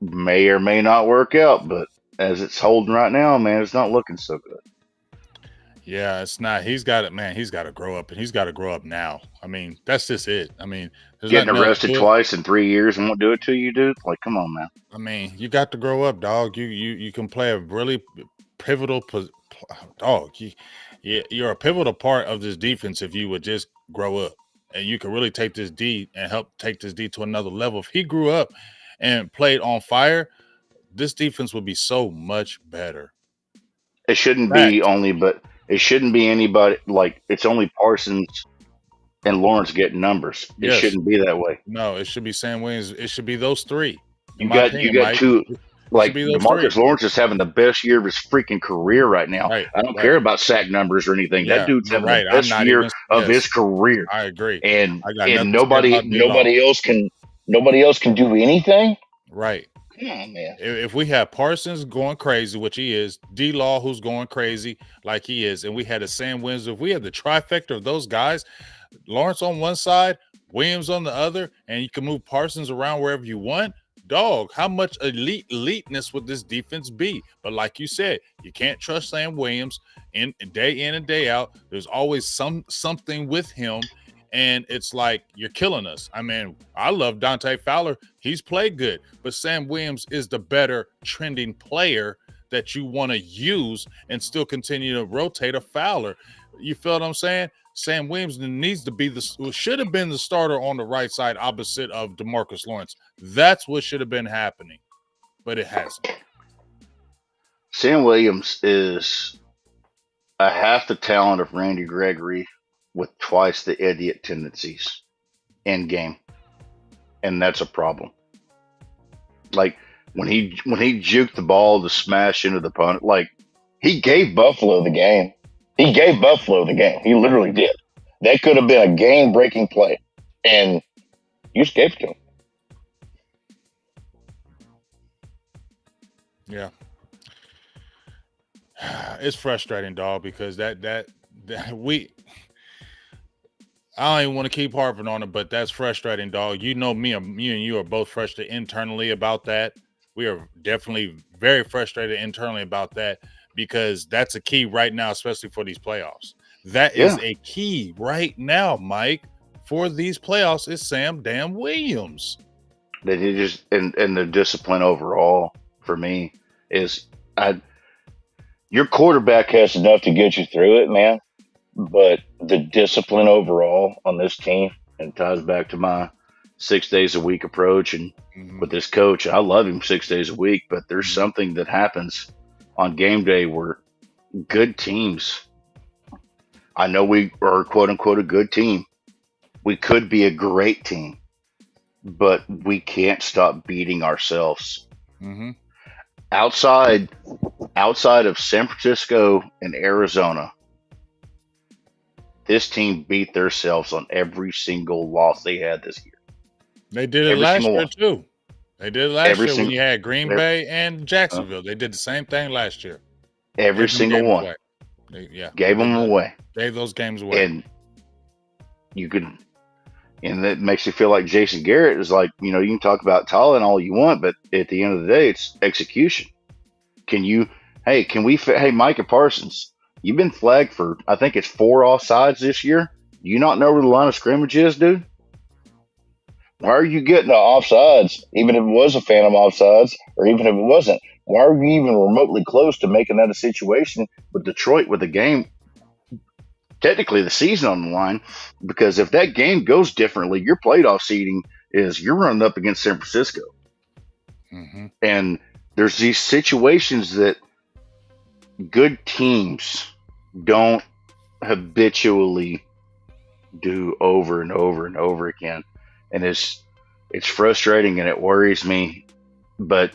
may or may not work out. But as it's holding right now, man, it's not looking so good. Yeah, it's not. He's got it, man. He's got to grow up, and he's got to grow up now. I mean, that's just it. I mean, getting arrested twice in 3 years won't do it to you, dude. Like, come on, man. I mean, you got to grow up, dog. You can play a really pivotal dog. You're a pivotal part of this defense if you would just grow up, and you can really take this D and help take this D to another level. If he grew up and played on fire, this defense would be so much better. It shouldn't be it shouldn't be anybody. Like, it's only Parsons and Lawrence getting numbers. It shouldn't be that way. No, it should be Sam Williams. It should be those three. You got two. Like, DeMarcus Lawrence is having the best year of his freaking career right now. Right, I don't care about sack numbers or anything. That dude's having the best year of his career. I agree. And nobody else can do anything. Right. Oh, man. If we have Parsons going crazy, which he is, D Law who's going crazy like he is, and we had a Sam Williams, if we had the trifecta of those guys, Lawrence on one side, Williams on the other, and you can move Parsons around wherever you want. Dog, how much eliteness would this defense be? But like you said, you can't trust Sam Williams in and day out. There's always something with him, and it's like you're killing us. I mean, I love Dante Fowler. He's played good, but Sam Williams is the better trending player that you want to use and still continue to rotate a Fowler. You feel what I'm saying? Sam Williams needs to be should have been the starter on the right side opposite of DeMarcus Lawrence. That's what should have been happening, but it hasn't. Sam Williams is a half the talent of Randy Gregory with twice the idiot tendencies in game, and that's a problem. Like when he juked the ball to smash into the opponent, like he gave Buffalo the game. He gave Buffalo the game. He literally did. That could have been a game-breaking play, and you just gave it to him. Yeah, it's frustrating, dog, because that we. I don't even want to keep harping on it, but that's frustrating, dog. You know, me and you are both frustrated internally about that. We are definitely very frustrated internally about that because that's a key right now, especially for these playoffs. That is a key right now, Mike, for these playoffs is Sam damn Williams. That he just and the discipline overall for me is your quarterback has enough to get you through it, man. But the discipline overall on this team, and it ties back to my 6 days a week approach, and with this coach, I love him 6 days a week, but there's something that happens on game day where good teams, I know we are quote unquote a good team. We could be a great team, but we can't stop beating ourselves. Mm-hmm. Outside of San Francisco and Arizona, this team beat themselves on every single loss they had this year. They did it last year too. They did it last year when you had Green Bay and Jacksonville. They did the same thing last year. Every single one. Gave them away. Gave those games away. And and that makes you feel like Jason Garrett is like, you can talk about talent all you want, but at the end of the day, it's execution. Hey, Micah Parsons, you've been flagged for, I think it's 4 offsides this year. Do you not know where the line of scrimmage is, dude? Why are you getting the offsides, even if it was a phantom offsides, or even if it wasn't? Why are you even remotely close to making that a situation with Detroit with the game, technically the season on the line? Because if that game goes differently, your playoff seeding is you're running up against San Francisco. Mm-hmm. And there's these situations that good teams don't habitually do over and over and over again. And it's frustrating and it worries me. But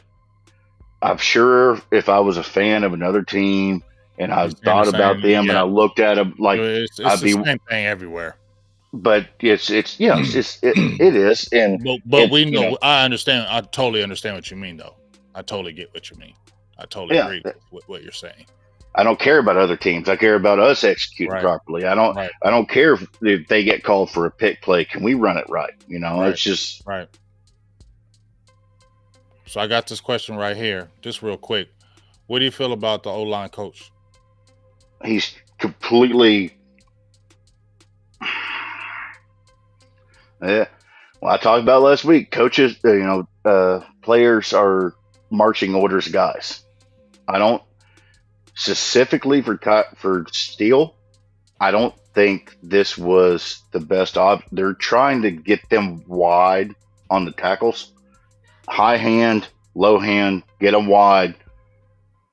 I'm sure if I was a fan of another team and I thought about them and I looked at them like it's the same thing everywhere. But it is. And but we know, I understand. I totally understand what you mean, though. I totally get what you mean. I totally agree with what you're saying. I don't care about other teams. I care about us executing properly. I don't care if they get called for a pick play. Can we run it right? It's just right. So I got this question right here, just real quick. What do you feel about the O-line coach? He's completely. Yeah. Well, I talked about last week. Coaches, players are marching orders guys. I don't. Specifically for Steele, I don't think this was the best option. They're trying to get them wide on the tackles. High hand, low hand, get them wide.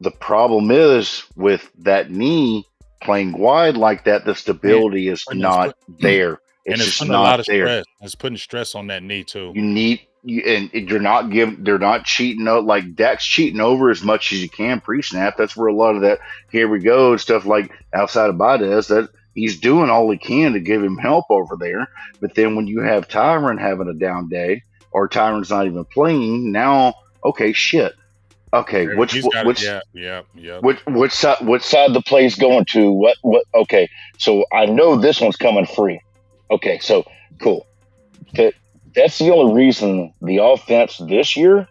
The problem is with that knee playing wide like that, the stability is not there. It's just not there. Stress. It's putting stress on that knee too. And they're not cheating out, like Dak's cheating over as much as you can pre-snap. That's where a lot of that here we go and stuff like outside of Baez, that he's doing all he can to give him help over there. But then when you have Tyron having a down day or Tyron's not even playing, now Okay, shit. Okay, He's got it. Yeah. which side the play's going to? What? Okay, so I know this one's coming free. Okay, so cool. That that's the only reason the offense this year,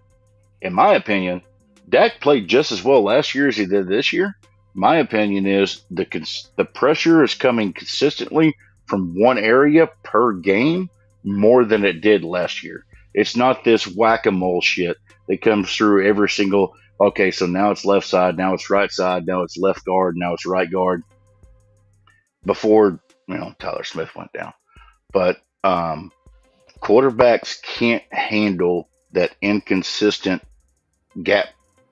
in my opinion, Dak played just as well last year as he did this year. My opinion is the pressure is coming consistently from one area per game more than it did last year. It's not this whack-a-mole shit that comes through every single. Okay, so now it's left side, now it's right side, now it's left guard, now it's right guard. Before Tyler Smith went down, but quarterbacks can't handle that inconsistent gap,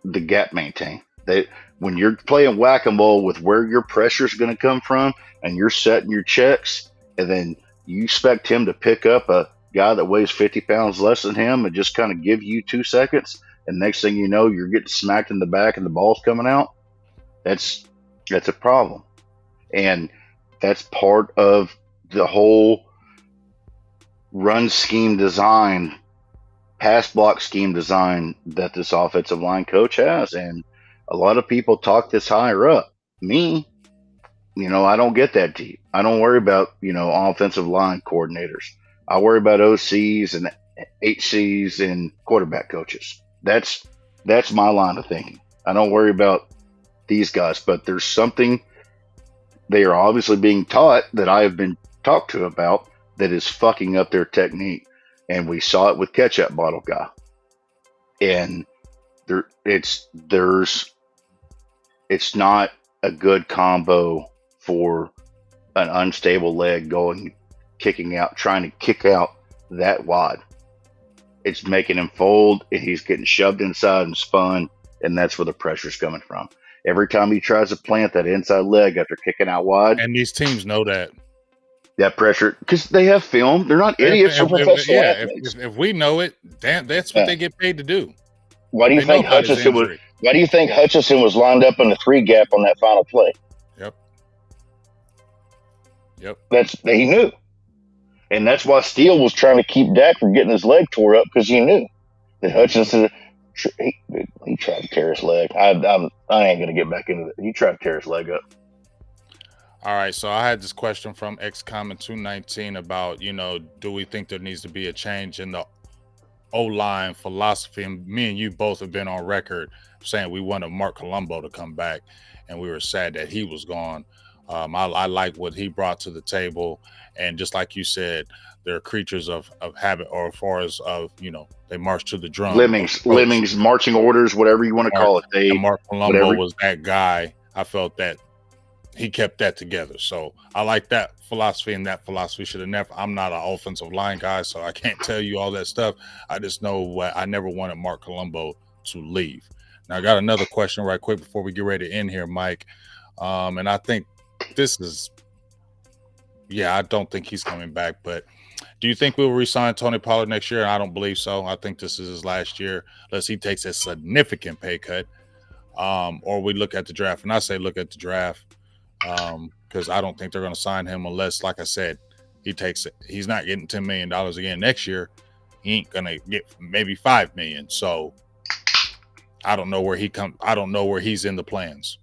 the gap maintain. When you're playing whack-a-mole with where your pressure is going to come from, and you're setting your checks, and then you expect him to pick up a guy that weighs 50 pounds less than him and just kind of give you 2 seconds, and next thing you know, you're getting smacked in the back and the ball's coming out. That's a problem, and that's part of the whole run scheme design, pass block scheme design that this offensive line coach has. And a lot of people talk this higher up. Me, I don't get that deep. I don't worry about, offensive line coordinators. I worry about OCs and HCs and quarterback coaches. That's my line of thinking. I don't worry about these guys, but there's something they are obviously being taught that I have been talked to about that is fucking up their technique. And we saw it with Ketchup Bottle Guy. And it's not a good combo for an unstable leg kicking out, trying to kick out that wide. It's making him fold, and he's getting shoved inside and spun, and that's where the pressure's coming from. Every time he tries to plant that inside leg after kicking out wide. And these teams know that. That pressure, because they have film. They're not idiots or professional athletes. If we know it, that's what they get paid to do. Why do you think Hutchinson was lined up in the 3 gap on that final play? Yep. He knew, and that's why Steele was trying to keep Dak from getting his leg tore up, because he knew that Hutchinson he tried to tear his leg. I ain't gonna get back into it. He tried to tear his leg up. All right, so I had this question from XComment219 about, do we think there needs to be a change in the O-line philosophy? And me and you both have been on record saying we wanted Mark Colombo to come back, and we were sad that he was gone. I like what he brought to the table, and just like you said, they're creatures of habit, or as far as they march to the drum. Lemmings, marching orders, whatever you want to call it. Mark Colombo was that guy. I felt that he kept that together. So I like that philosophy, and that philosophy should have never. I'm not an offensive line guy, so I can't tell you all that stuff. I just know I never wanted Mark Colombo to leave. Now, I got another question right quick before we get ready to end here, Mike. And I think this is, I don't think he's coming back, but do you think we'll re-sign Tony Pollard next year? I don't believe so. I think this is his last year, unless he takes a significant pay cut. Or we look at the draft, and I say look at the draft. Because I don't think they're going to sign him unless, like I said, he's not getting $10 million again next year. He ain't going to get maybe $5 million. So I don't know where he comes. I don't know where he's in the plans.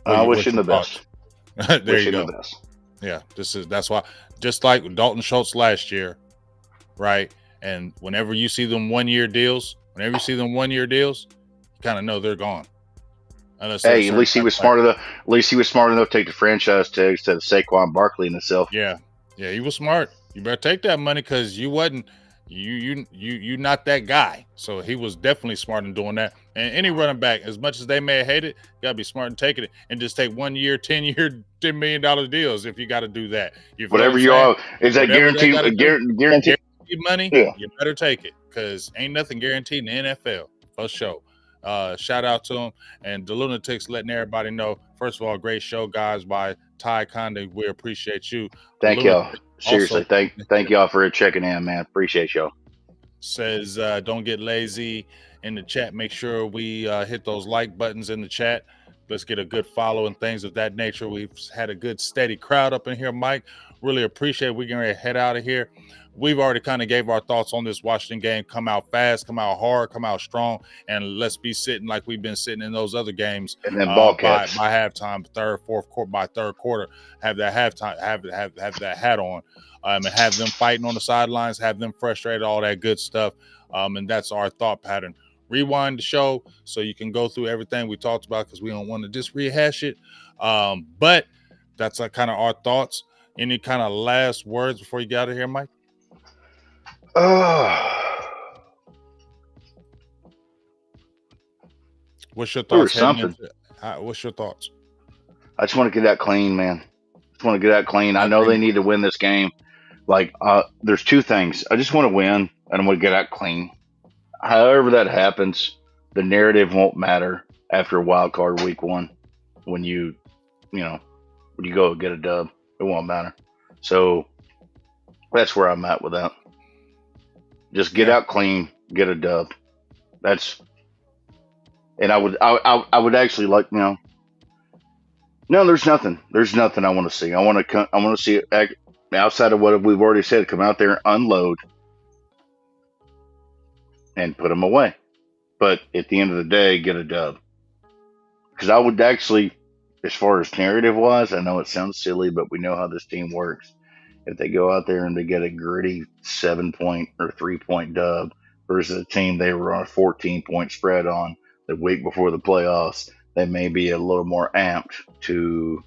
I wish him the best. There you go. Yeah, that's why. Just like Dalton Schultz last year, right? And whenever you see them 1-year deals, you kind of know they're gone. Hey, at least he was smart enough. At least he was smart enough to take the franchise tag instead of Saquon Barkley in himself. Yeah, he was smart. You better take that money, because you wasn't you not that guy. So he was definitely smart in doing that. And any running back, as much as they may hate it, you gotta be smart in taking it and just take 1 year, 10-year, $10 million deals if you got to do that. Whatever you are, is that guaranteed money? Yeah. You better take it, because ain't nothing guaranteed in the NFL for sure. Shout out to him and the Lunatics, letting everybody know. First of all, great show, guys, by Ty Conde. We appreciate you. Thank y'all. Seriously, thank y'all for checking in, man. Appreciate y'all. Says don't get lazy in the chat. Make sure we hit those like buttons in the chat. Let's get a good follow and things of that nature. We've had a good steady crowd up in here, Mike. Really appreciate it. We're getting ready to head out of here. We've already kind of gave our thoughts on this Washington game. Come out fast, come out hard, come out strong, and let's be sitting like we've been sitting in those other games. And then ball by caps. halftime, fourth quarter, by third quarter, have that halftime, have that hat on, and have them fighting on the sidelines, have them frustrated, all that good stuff. And that's our thought pattern. Rewind the show so you can go through everything we talked about because we don't want to just rehash it. But that's kind of our thoughts. Any kind of last words before you get out of here, Mike? What's your thoughts? What's your thoughts? I just want to get that clean, man. Just want to get that clean. I know they need to win this game. Like, there's two things. I just want to win, and I want to get out clean. However that happens, the narrative won't matter after wild card week 1 when you go get a dub. It won't matter. So that's where I'm at with that. Just get out clean, get a dub. And I would actually like, no, there's nothing. There's nothing I want to see. I want to see it outside of what we've already said. Come out there, unload, and put them away. But at the end of the day, get a dub. Because I would actually, as far as narrative wise, I know it sounds silly, but we know how this team works. If they go out there and they get a gritty 7-point or 3-point dub versus a team they were on a 14-point spread on the week before the playoffs, they may be a little more amped to.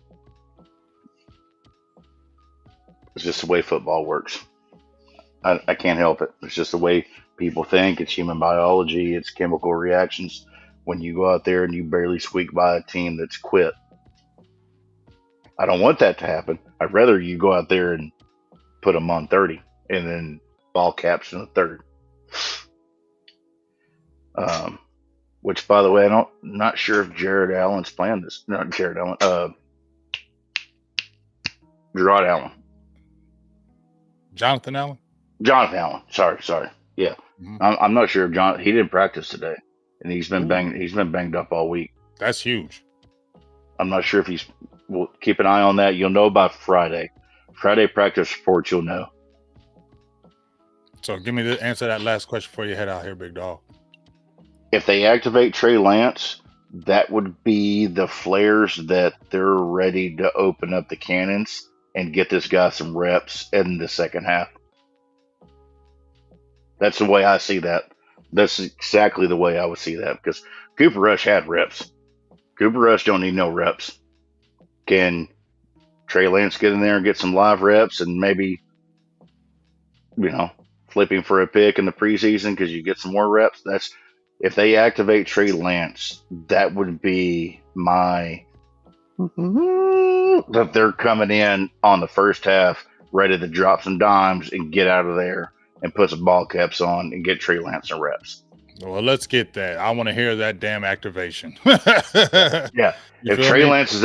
It's just the way football works. I can't help it. It's just the way people think. It's human biology. It's chemical reactions. When you go out there and you barely squeak by a team that's quit, I don't want that to happen. I'd rather you go out there and put them on 30 and then ball caps in the third. Which, by the way, I'm not sure if Jared Allen's playing this. Not Jared Allen. Gerard Allen. Jonathan Allen. Sorry. Yeah, I'm not sure if he didn't practice today, and he's been banged up all week. That's huge. I'm not sure if we'll keep an eye on that. You'll know by Friday. Friday practice reports, you'll know. So give me the answer to that last question before you head out here, big dog. If they activate Trey Lance, that would be the flares that they're ready to open up the cannons and get this guy some reps in the second half. That's the way I see that. That's exactly the way I would see that because Cooper Rush had reps. Cooper Rush don't need no reps. Can Trey Lance get in there and get some live reps and maybe, flip him for a pick in the preseason because you get some more reps? If they activate Trey Lance, that would be my that they're coming in on the first half ready to drop some dimes and get out of there and put some ball caps on and get Trey Lance some reps. Well, let's get that. I want to hear that damn activation. Yeah. If Trey Lance is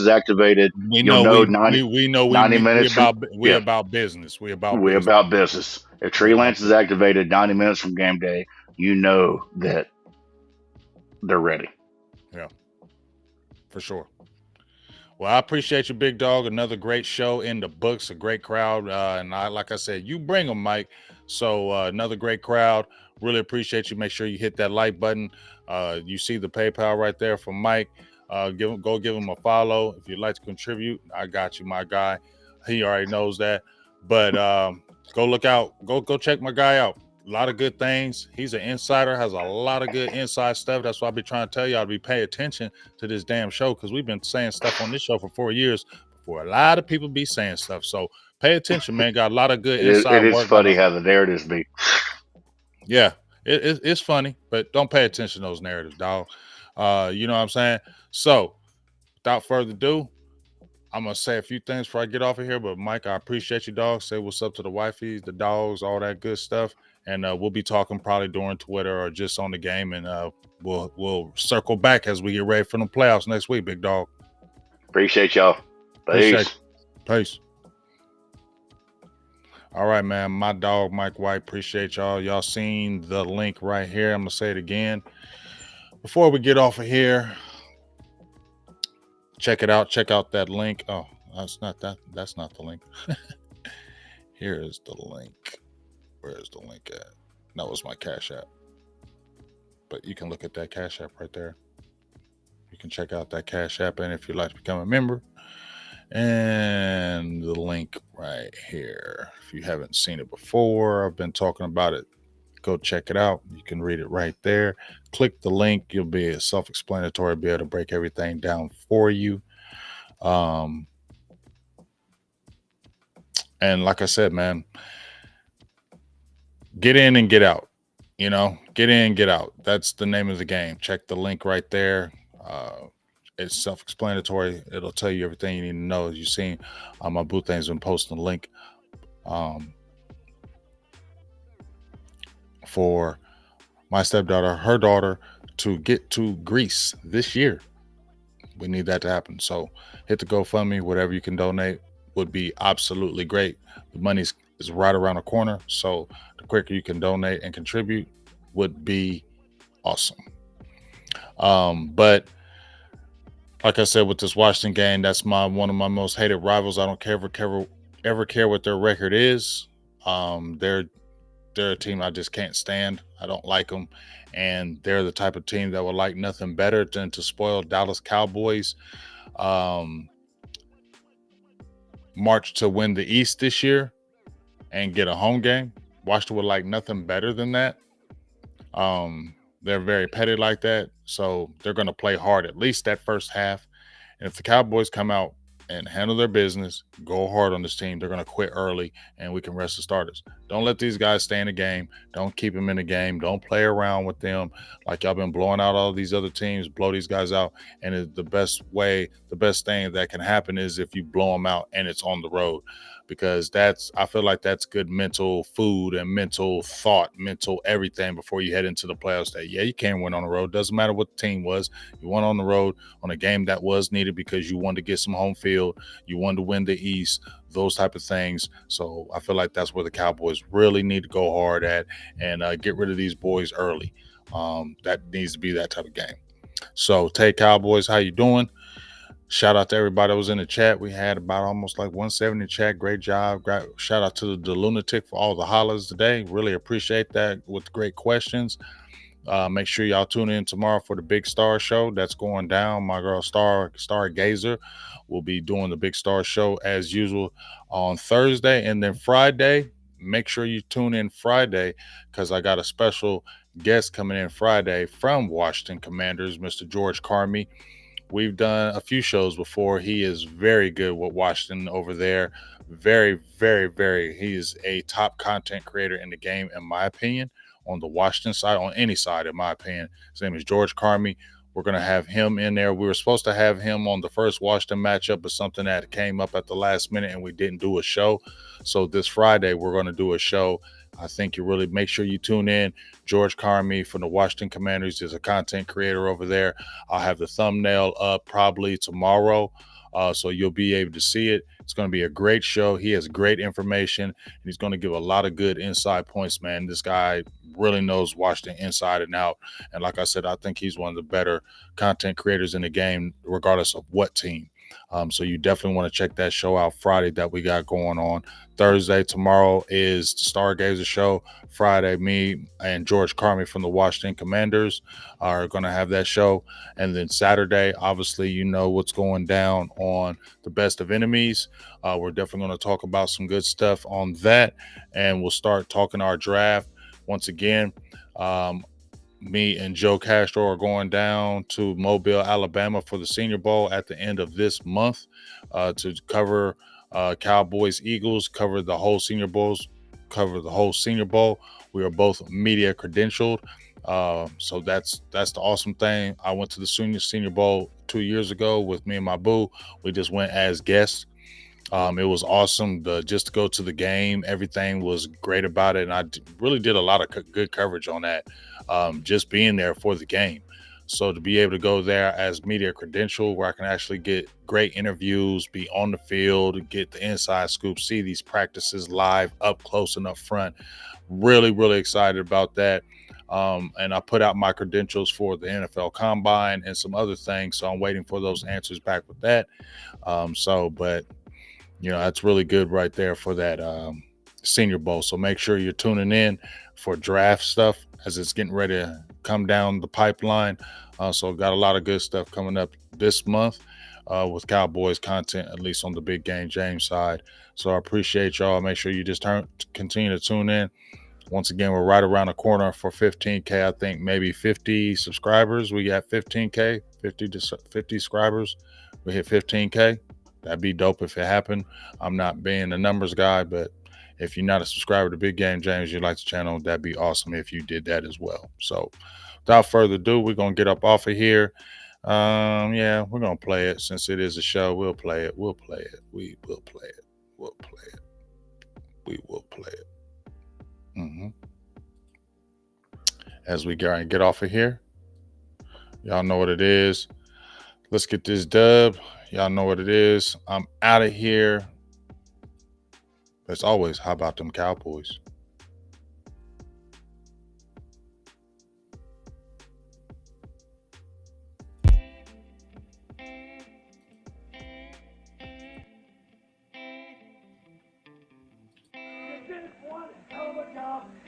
activated, we know 90 minutes. We're about business. We're about business. If Trey Lance is activated 90 minutes from game day, you know that they're ready. Yeah, for sure. Well, I appreciate you, big dog. Another great show in the books, a great crowd. And like I said, you bring them, Mike. So another great crowd. Really appreciate you. Make sure you hit that like button. You see the PayPal right there from Mike. Go give him a follow. If you'd like to contribute, I got you, my guy. He already knows that. But go look out. Go check my guy out. A lot of good things. He's an insider, has a lot of good inside stuff. That's why I've been trying to tell y'all to pay attention to this damn show because we've been saying stuff on this show for 4 years before a lot of people be saying stuff. So pay attention, man. Got a lot of good inside work. It is funny how the narratives be. Yeah, it's funny, but don't pay attention to those narratives, dog. You know what I'm saying? So without further ado, I'm going to say a few things before I get off of here. But, Mike, I appreciate you, dog. Say what's up to the wifeys, the dogs, all that good stuff. And we'll be talking probably during Twitter or just on the game. And we'll circle back as we get ready for the playoffs next week, big dog. Appreciate y'all. Peace. All right, man. My dog, Mike White. Appreciate y'all. Y'all seen the link right here. I'm going to say it again. Before we get off of here, check it out. Check out that link. Oh, That's not that. That's not the link. Here is the link. Where is the link at? That was my Cash App. But you can look at that Cash App right there. You can check out that Cash App, and if you'd like to become a member, and the link right here. If you haven't seen it before, I've been talking about it. Go check it out. You can read it right there. Click the link. You'll be self-explanatory. Be able to break everything down for you. And like I said, man, get in and get out. Get in, get out. That's the name of the game. Check the link right there. It's self-explanatory. It'll tell you everything you need to know. As you've seen, my boo thing's been posting a link for my stepdaughter, her daughter, to get to Greece this year. We need that to happen. So hit the GoFundMe. Whatever you can donate would be absolutely great. The money is right around the corner. So the quicker you can donate and contribute would be awesome. But like I said, with this Washington game, that's one of my most hated rivals. I don't ever care what their record is. They're a team I just can't stand. I don't like them. And they're the type of team that would like nothing better than to spoil Dallas Cowboys. March to win the East this year and get a home game. Washington would like nothing better than that. They're very petty like that. So they're going to play hard at least that first half. And if the Cowboys come out and handle their business, go hard on this team, they're going to quit early and we can rest the starters. Don't let these guys stay in the game. Don't keep them in the game. Don't play around with them like y'all been blowing out all these other teams. Blow these guys out. And the best thing that can happen is if you blow them out and it's on the road. Because I feel like that's good mental food and mental thought, mental everything before you head into the playoffs. That, yeah, you can win on the road. Doesn't matter what the team was. You won on the road on a game that was needed because you wanted to get some home field. You wanted to win the East, those type of things. So I feel like that's where the Cowboys really need to go hard at and get rid of these boys early. That needs to be that type of game. So, Tay Cowboys, how you doing? Shout out to everybody that was in the chat. We had about almost like 170 chat. Great job. Shout out to the Lunatic for all the hollers today. Really appreciate that with great questions. Make sure y'all tune in tomorrow for the Big Star Show. That's going down. My girl Stargazer will be doing the Big Star Show as usual on Thursday. And then Friday, make sure you tune in Friday because I got a special guest coming in Friday from Washington Commanders, Mr. George Carmi. We've done a few shows before. He is very good with Washington over there. Very, very, very. He is a top content creator in the game, in my opinion, on the Washington side, on any side, in my opinion. His name is George Carmi. We're going to have him in there. We were supposed to have him on the first Washington matchup, but something that came up at the last minute and we didn't do a show. So this Friday, we're going to do a show. I think you really make sure you tune in. George Carmi from the Washington Commanders is a content creator over there. I'll have the thumbnail up probably tomorrow, so you'll be able to see it. It's going to be a great show. He has great information, and he's going to give a lot of good inside points, man. This guy really knows Washington inside and out. And like I said, I think he's one of the better content creators in the game, regardless of what team. So you definitely want to check that show out Friday that we got going on. Thursday, tomorrow is the Stargazer show. Friday, me and George Carmi from the Washington Commanders are going to have that show. And then Saturday, obviously, you know what's going down on the Best of Enemies. We're definitely going to talk about some good stuff on that. And we'll start talking our draft. Once again, me and Joe Castro are going down to Mobile, Alabama for the Senior Bowl at the end of this month to cover Cowboys, Eagles, cover the whole Senior Bowl. We are both media credentialed. So that's the awesome thing. I went to the Senior Bowl 2 years ago with me and my boo. We just went as guests. It was awesome just to go to the game. Everything was great about it. And I really did a lot of good coverage on that, just being there for the game. So to be able to go there as media credential where I can actually get great interviews, be on the field, get the inside scoop, see these practices live up close and up front. Really, really excited about that. And I put out my credentials for the NFL Combine and some other things. So I'm waiting for those answers back with that. But That's really good right there for that Senior Bowl. So make sure you're tuning in for draft stuff as it's getting ready to come down the pipeline. So got a lot of good stuff coming up this month with Cowboys content, at least on the Big Game James side. So I appreciate y'all. Make sure you just continue to tune in. Once again, we're right around the corner for 15K. I think maybe 50 subscribers. We got 15K, 50 subscribers. We hit 15K. That'd be dope if it happened. I'm not being a numbers guy, but if you're not a subscriber to Big Game James, you like the channel, that'd be awesome if you did that as well. So without further ado, we're going to get up off of here. Yeah, we're going to play it. Since it is a show, we'll play it. We'll play it. We will play it. We'll play it. We will play it. As we get off of here, y'all know what it is. Let's get this dub. Y'all know what it is. I'm out of here. As always, how about them Cowboys?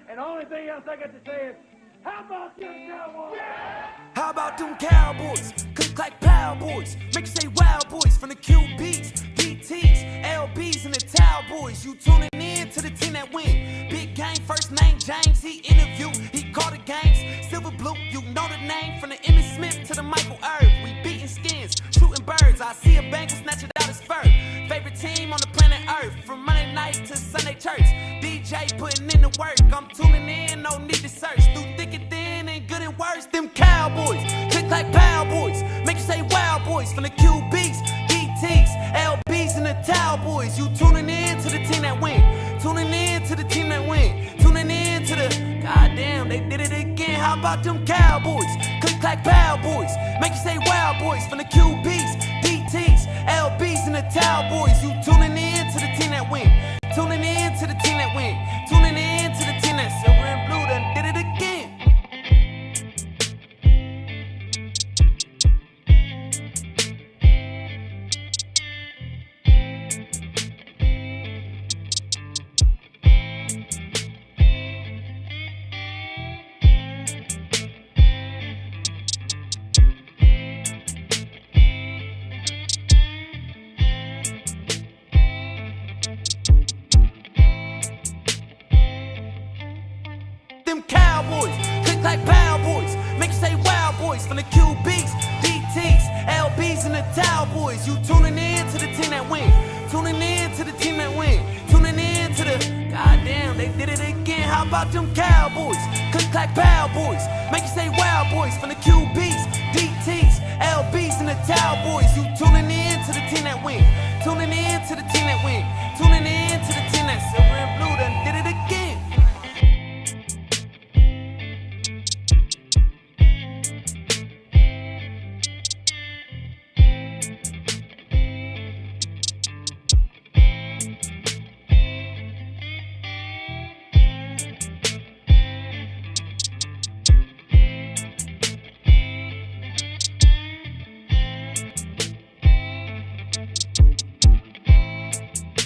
And the only thing else I got to say is, how about them Cowboys? Yeah! How about them Cowboys? Click like Power Boys. Make you say wow boys from the QBs, DTs, LBs, and the Towel Boys. You tuning in to the team that win. Big game, first name James. He interviewed, he called the games. Silver blue, you know the name. From the Emmitt Smith to the Michael Irv. We beating skins, shooting birds. I see a Bengal snatch it out his fur. Favorite team on the planet Earth. From Monday night to Sunday church. BGJ putting in the work. I'm tuning in, no need to search. Through thick and thin and good and worse. Them Cowboys, click like Power Boys. Make you say wow boys. From the QBs, DTs, LBs, and the Towel Boys. You tuning in to the team that win. Tuning in to the team that win. Tuning in to the, goddamn, they did it again. How about them Cowboys? Click like Power Boys. Make you say wow boys. From the QBs, DTs, LBs, and the Towel Boys. You tuning in to the team that win. Tuning in to the team that win. Tuning in to the team that silver and blue done did it again. Them Cowboys, click like Power Boys. Make you say wow boys. From the QBs, DTs, LBs, and the Towel Boys. You tuning in to the team that win. Tuning in to the team that win. Tuning in to the, goddamn, they did it again. How about them Cowboys? Click like Power Boys. Make you say wow boys. From the QBs, DTs, LBs, and the Towel Boys. You tuning in to the team that win. Tuning in to the team that win. Tuning in to the team that silver and blue.